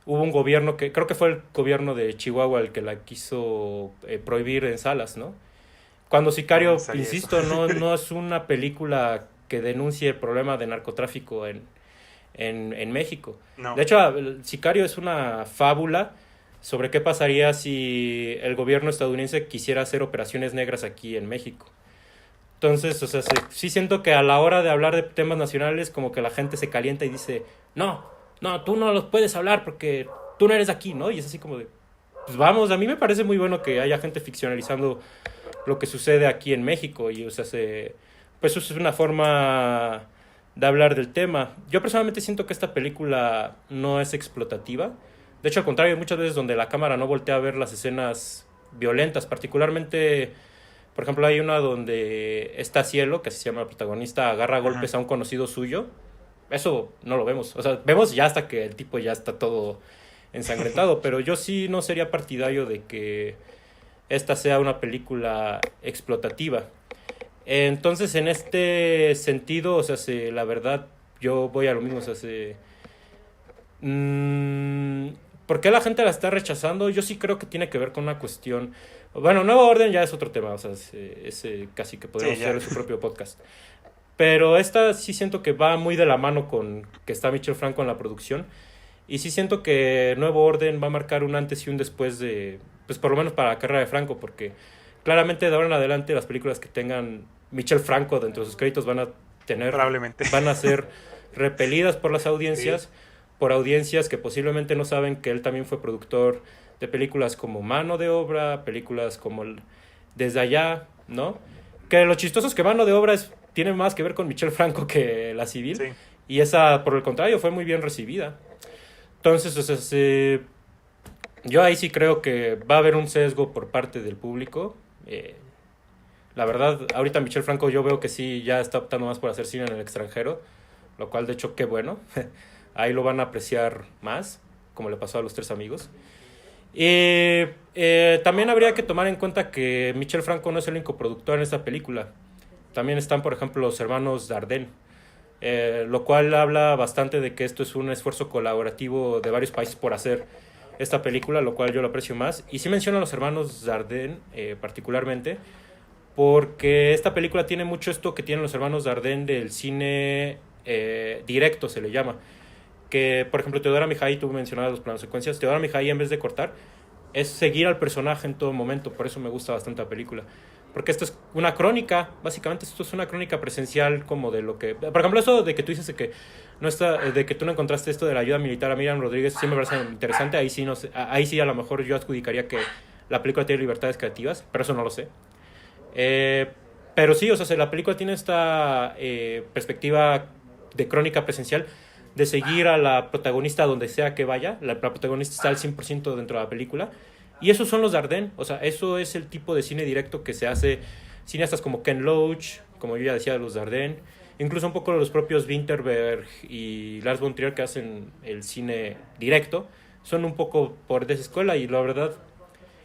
hubo un gobierno que, creo que fue el gobierno de Chihuahua el que la quiso prohibir en salas, ¿no? Cuando no, no Sicario, sabía eso. insisto, no es una película que denuncie el problema de narcotráfico en México. No, De hecho, Sicario es una fábula sobre qué pasaría si el gobierno estadounidense quisiera hacer operaciones negras aquí en México. Entonces, o sea, sí siento que a la hora de hablar de temas nacionales, como que la gente se calienta y dice, no, tú no los puedes hablar porque tú no eres de aquí, ¿no? Y es así como de, pues vamos, a mí me parece muy bueno que haya gente ficcionalizando lo que sucede aquí en México y, o sea, pues eso es una forma de hablar del tema. Yo personalmente siento que esta película no es explotativa. De hecho, al contrario, hay muchas veces donde la cámara no voltea a ver las escenas violentas, particularmente, por ejemplo, hay una donde está Cielo, que así se llama la protagonista, agarra a ujú, golpes a un conocido suyo. Eso no lo vemos. O sea, vemos ya hasta que el tipo ya está todo ensangrentado, pero yo sí no sería partidario de que esta sea una película explotativa. Entonces, en este sentido, o sea, la verdad, yo voy a lo mismo, o sea, ¿Por qué la gente la está rechazando? Yo sí creo que tiene que ver con una cuestión... Bueno, Nuevo Orden ya es otro tema, o sea, casi que Sí, podríamos ya. hacer su propio podcast. Pero esta sí siento que va muy de la mano con que está Michel Franco en la producción. Y sí siento que Nuevo Orden va a marcar un antes y un después de, pues por lo menos para la carrera de Franco, porque claramente de ahora en adelante las películas que tengan Michel Franco dentro de sus créditos Probablemente. van a ser repelidas por las Sí, audiencias, por audiencias que posiblemente no saben que él también fue productor de películas como Mano de Obra, películas como Desde Allá, ¿no? Que lo chistoso es que Mano de Obra tiene más que ver con Michel Franco que La Civil, sí. y esa, por el contrario, fue muy bien recibida. Entonces, o sea, yo ahí sí creo que va a haber un sesgo por parte del público. La verdad, ahorita Michel Franco yo veo que sí ya está optando más por hacer cine en el extranjero, lo cual de hecho qué bueno. Ahí lo van a apreciar más, como le pasó a los tres amigos. Y también habría que tomar en cuenta que Michel Franco no es el único productor en esta película. También están, por ejemplo, los hermanos Dardenne, lo cual habla bastante de que esto es un esfuerzo colaborativo de varios países por hacer esta película, lo cual yo lo aprecio más. Y sí menciono a los hermanos Dardenne particularmente, porque esta película tiene mucho esto que tienen los hermanos Dardenne del cine directo, se le llama. Que, por ejemplo, Teodora Mijay, tú mencionabas los planos secuencias, Teodora Mijay en vez de cortar, es seguir al personaje en todo momento, por eso me gusta bastante la película. Porque esto es una crónica, básicamente esto es una crónica presencial como de lo que... Por ejemplo, eso de que tú dices de que, no está, de que tú no encontraste esto de la ayuda militar a Miriam Rodríguez, sí me parece interesante, ahí sí, no sé, ahí sí a lo mejor yo adjudicaría que la película tiene libertades creativas, pero eso no lo sé. Eh, pero sí, o sea, si la película tiene esta perspectiva de crónica presencial, de seguir a la protagonista donde sea que vaya. La protagonista está al 100% dentro de la película. Y esos son los Dardenne. O sea, eso es el tipo de cine directo que se hace. Cineastas como Ken Loach, como yo ya decía, los Dardenne. Incluso un poco los propios Winterberg y Lars von Trier que hacen el cine directo. Son un poco por esa escuela y la verdad,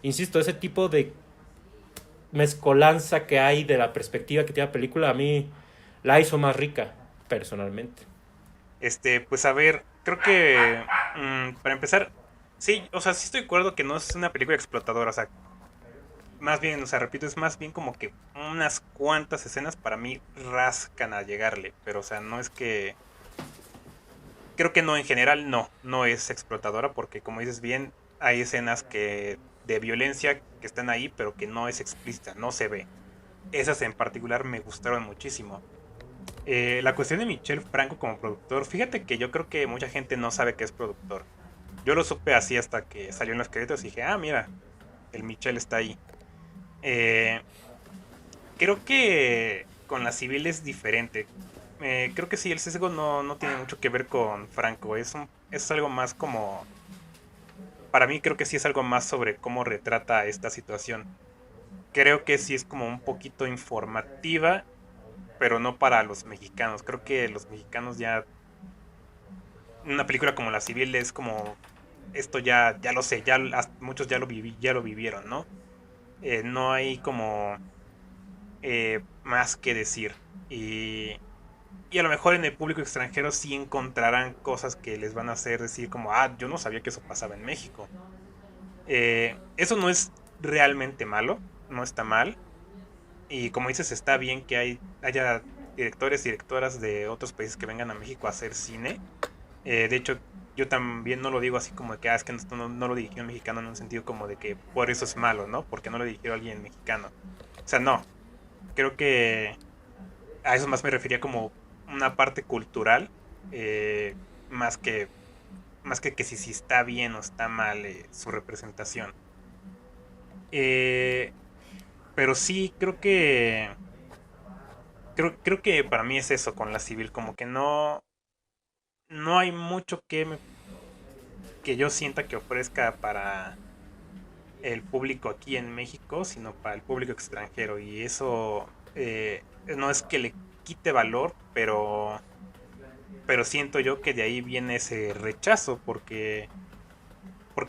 insisto, ese tipo de mezcolanza que hay de la perspectiva que tiene la película a mí la hizo más rica, personalmente. Pues a ver, creo que para empezar, sí, o sea, sí estoy de acuerdo que no es una película explotadora, o sea, más bien, o sea, repito, es más bien como que unas cuantas escenas para mí rascan a llegarle, pero o sea, no es que creo que no, en general no es explotadora porque como dices bien, hay escenas que de violencia que están ahí, pero que no es explícita, no se ve. Esas en particular me gustaron muchísimo. La cuestión de Michel Franco como productor, fíjate que yo creo que mucha gente no sabe que es productor. Yo lo supe así hasta que salió en los créditos y dije, ah, mira, el Michel está ahí. Eh, Creo que con la civil es diferente. Creo que sí, el sesgo no tiene mucho que ver con Franco. Es algo más como... Para mí creo que sí es algo más sobre cómo retrata esta situación. Creo que sí es como un poquito informativa, pero no para los mexicanos. Creo que los mexicanos ya... Una película como La Civil es como... Esto ya lo sé, muchos ya lo vivieron, ¿no? No hay como más que decir. Y a lo mejor en el público extranjero sí encontrarán cosas que les van a hacer decir como, ah, yo no sabía que eso pasaba en México. Eso no es realmente malo, no está mal. Y como dices, está bien que haya directores y directoras de otros países que vengan a México a hacer cine. De hecho, yo también no lo digo así como de que, es que no lo dirigió un mexicano en un sentido como de que por eso es malo, ¿no? Porque no lo dirigió alguien mexicano. O sea, no. Creo que a eso más me refería como una parte cultural, eh, más que que si está bien o está mal su representación. Eh, pero sí, creo que para mí es eso con la civil, como que no hay mucho que yo sienta que ofrezca para el público aquí en México, sino para el público extranjero. Y eso no es que le quite valor, pero siento yo que de ahí viene ese rechazo, porque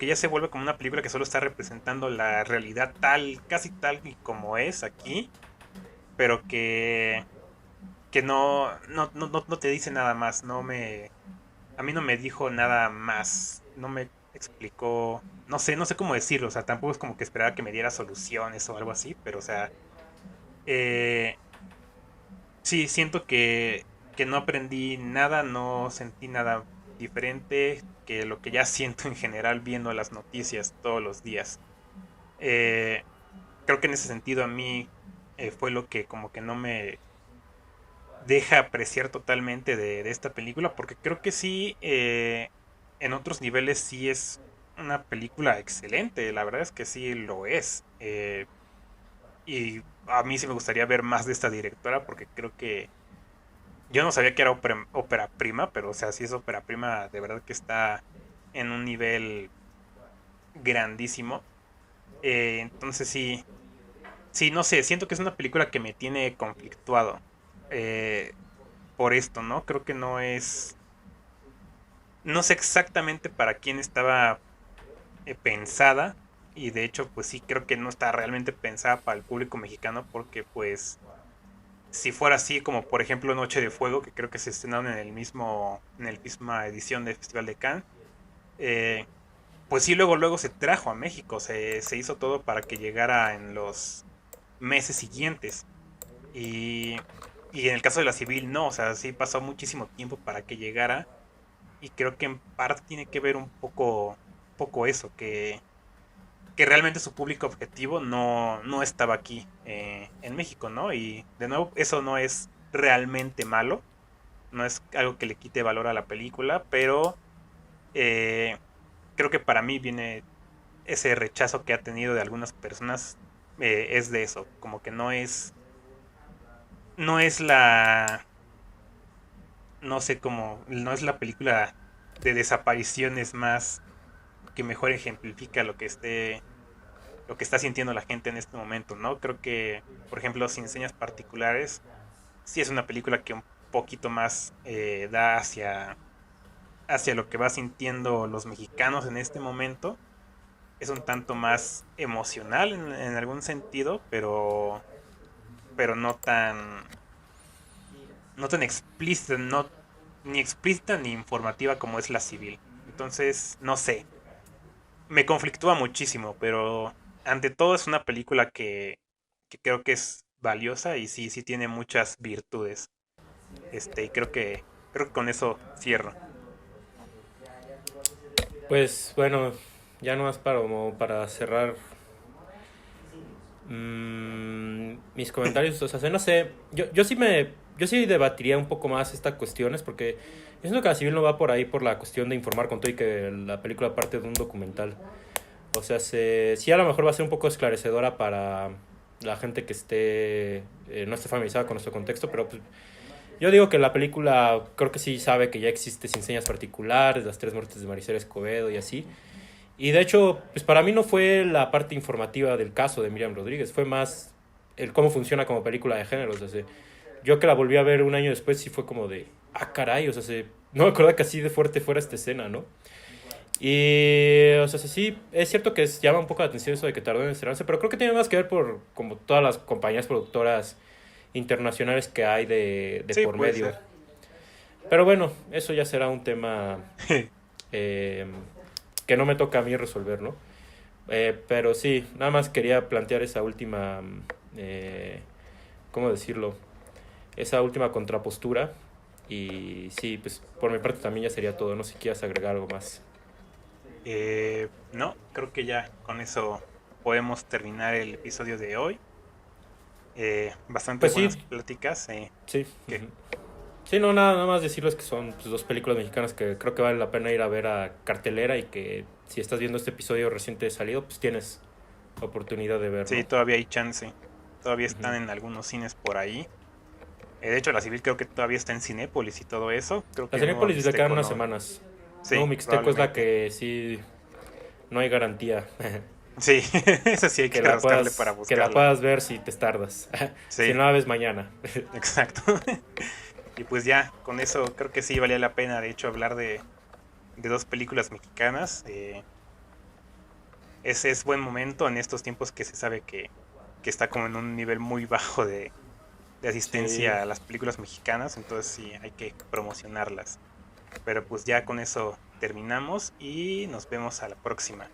ya se vuelve como una película que solo está representando la realidad casi tal y como es aquí, pero que no te dice nada más, a mí no me dijo nada más, no me explicó, no sé cómo decirlo, o sea, tampoco es como que esperaba que me diera soluciones o algo así, pero o sea, eh, sí, siento que no aprendí nada, no sentí nada diferente que lo que ya siento en general viendo las noticias todos los días. Eh, Creo que en ese sentido a mí fue lo que como que no me deja apreciar totalmente de esta película, porque creo que sí, en otros niveles sí es una película excelente, la verdad es que sí lo es. Y a mí sí me gustaría ver más de esta directora, porque creo que yo no sabía que era ópera prima, pero o sea, sí es ópera prima, de verdad que está en un nivel grandísimo. Entonces sí, sí, no sé, siento que es una película que me tiene conflictuado eh, por esto, ¿no? Creo que no sé exactamente para quién estaba pensada, y de hecho pues sí creo que no está realmente pensada para el público mexicano, porque pues si fuera así como por ejemplo Noche de Fuego, que creo que se estrenaron en el misma edición del Festival de Cannes, eh, pues sí luego se trajo a México, se hizo todo para que llegara en los meses siguientes. Y, y en el caso de la civil no, o sea, sí pasó muchísimo tiempo para que llegara. Y creo que en parte tiene que ver poco eso, que realmente su público objetivo no estaba aquí en México, ¿no? Y de nuevo, eso no es realmente malo, no es algo que le quite valor a la película, pero eh, creo que para mí viene ese rechazo que ha tenido de algunas personas, es de eso, como que no es no sé cómo, no es la película de desapariciones más que mejor ejemplifica lo que está sintiendo la gente en este momento, ¿no? Creo que, por ejemplo, Sin Señas Particulares, sí es una película que un poquito más da hacia lo que va sintiendo los mexicanos en este momento. Es un tanto más emocional en algún sentido, pero no tan explícita, ni explícita ni informativa como es la civil. Entonces, no sé, me conflictúa muchísimo, pero ante todo es una película que creo que es valiosa y sí, sí tiene muchas virtudes. Y creo que con eso cierro. Pues bueno, ya nomás para cerrar mis comentarios, o sea, no sé, yo sí debatiría un poco más estas cuestiones porque yo siento que la civil no va por ahí por la cuestión de informar con todo y que la película parte de un documental. O sea, sí a lo mejor va a ser un poco esclarecedora para la gente que no esté familiarizada con nuestro contexto, pero pues, yo digo que la película creo que sí sabe que ya existe Sin Señas Particulares, las tres muertes de Maricela Escobedo y así. Y de hecho, pues para mí no fue la parte informativa del caso de Miriam Rodríguez, fue más el cómo funciona como película de género. O sea, yo que la volví a ver un año después sí fue como de, ah, caray, o sea, no me acuerdo que así de fuerte fuera esta escena, ¿no? Y, o sea, sí, es cierto que llama un poco la atención eso de que tardó en estrenarse, pero creo que tiene más que ver por como todas las compañías productoras internacionales que hay de Sí, por puede medio. ser. Pero bueno, eso ya será un tema eh, que no me toca a mí resolver, ¿no? Pero sí, nada más quería plantear esa última, ¿cómo decirlo? Esa última contrapostura. Y sí, pues por mi parte también ya sería todo. No sé si quieras agregar algo más. No, creo que ya con eso podemos terminar el episodio de hoy. Bastante Pues sí, buenas pláticas. sí. Que Sí, no, nada más decirles que son pues, dos películas mexicanas que creo que vale la pena ir a ver a cartelera y que si estás viendo este episodio reciente salido, pues tienes oportunidad de ver, sí, ¿no? todavía hay chance. Todavía Ujú. están en algunos cines por ahí. De hecho, la civil creo que todavía está en Cinépolis y todo eso. Creo A que el nuevo Cinépolis le quedan Mixteco unas no. semanas. No, Sí, Mixteco es la probablemente. que sí no hay garantía. Sí, esa sí hay que rascarle para Que la buscarla. puedas ver si te tardas. Si Sí, no la ves mañana. exacto. Y pues ya, con eso creo que sí valía la pena, de hecho, hablar de dos películas mexicanas. Ese es buen momento en estos tiempos que se sabe que está como en un nivel muy bajo de Sí. asistencia a las películas mexicanas, entonces sí, hay que promocionarlas. Pero pues ya con eso terminamos y nos vemos a la próxima.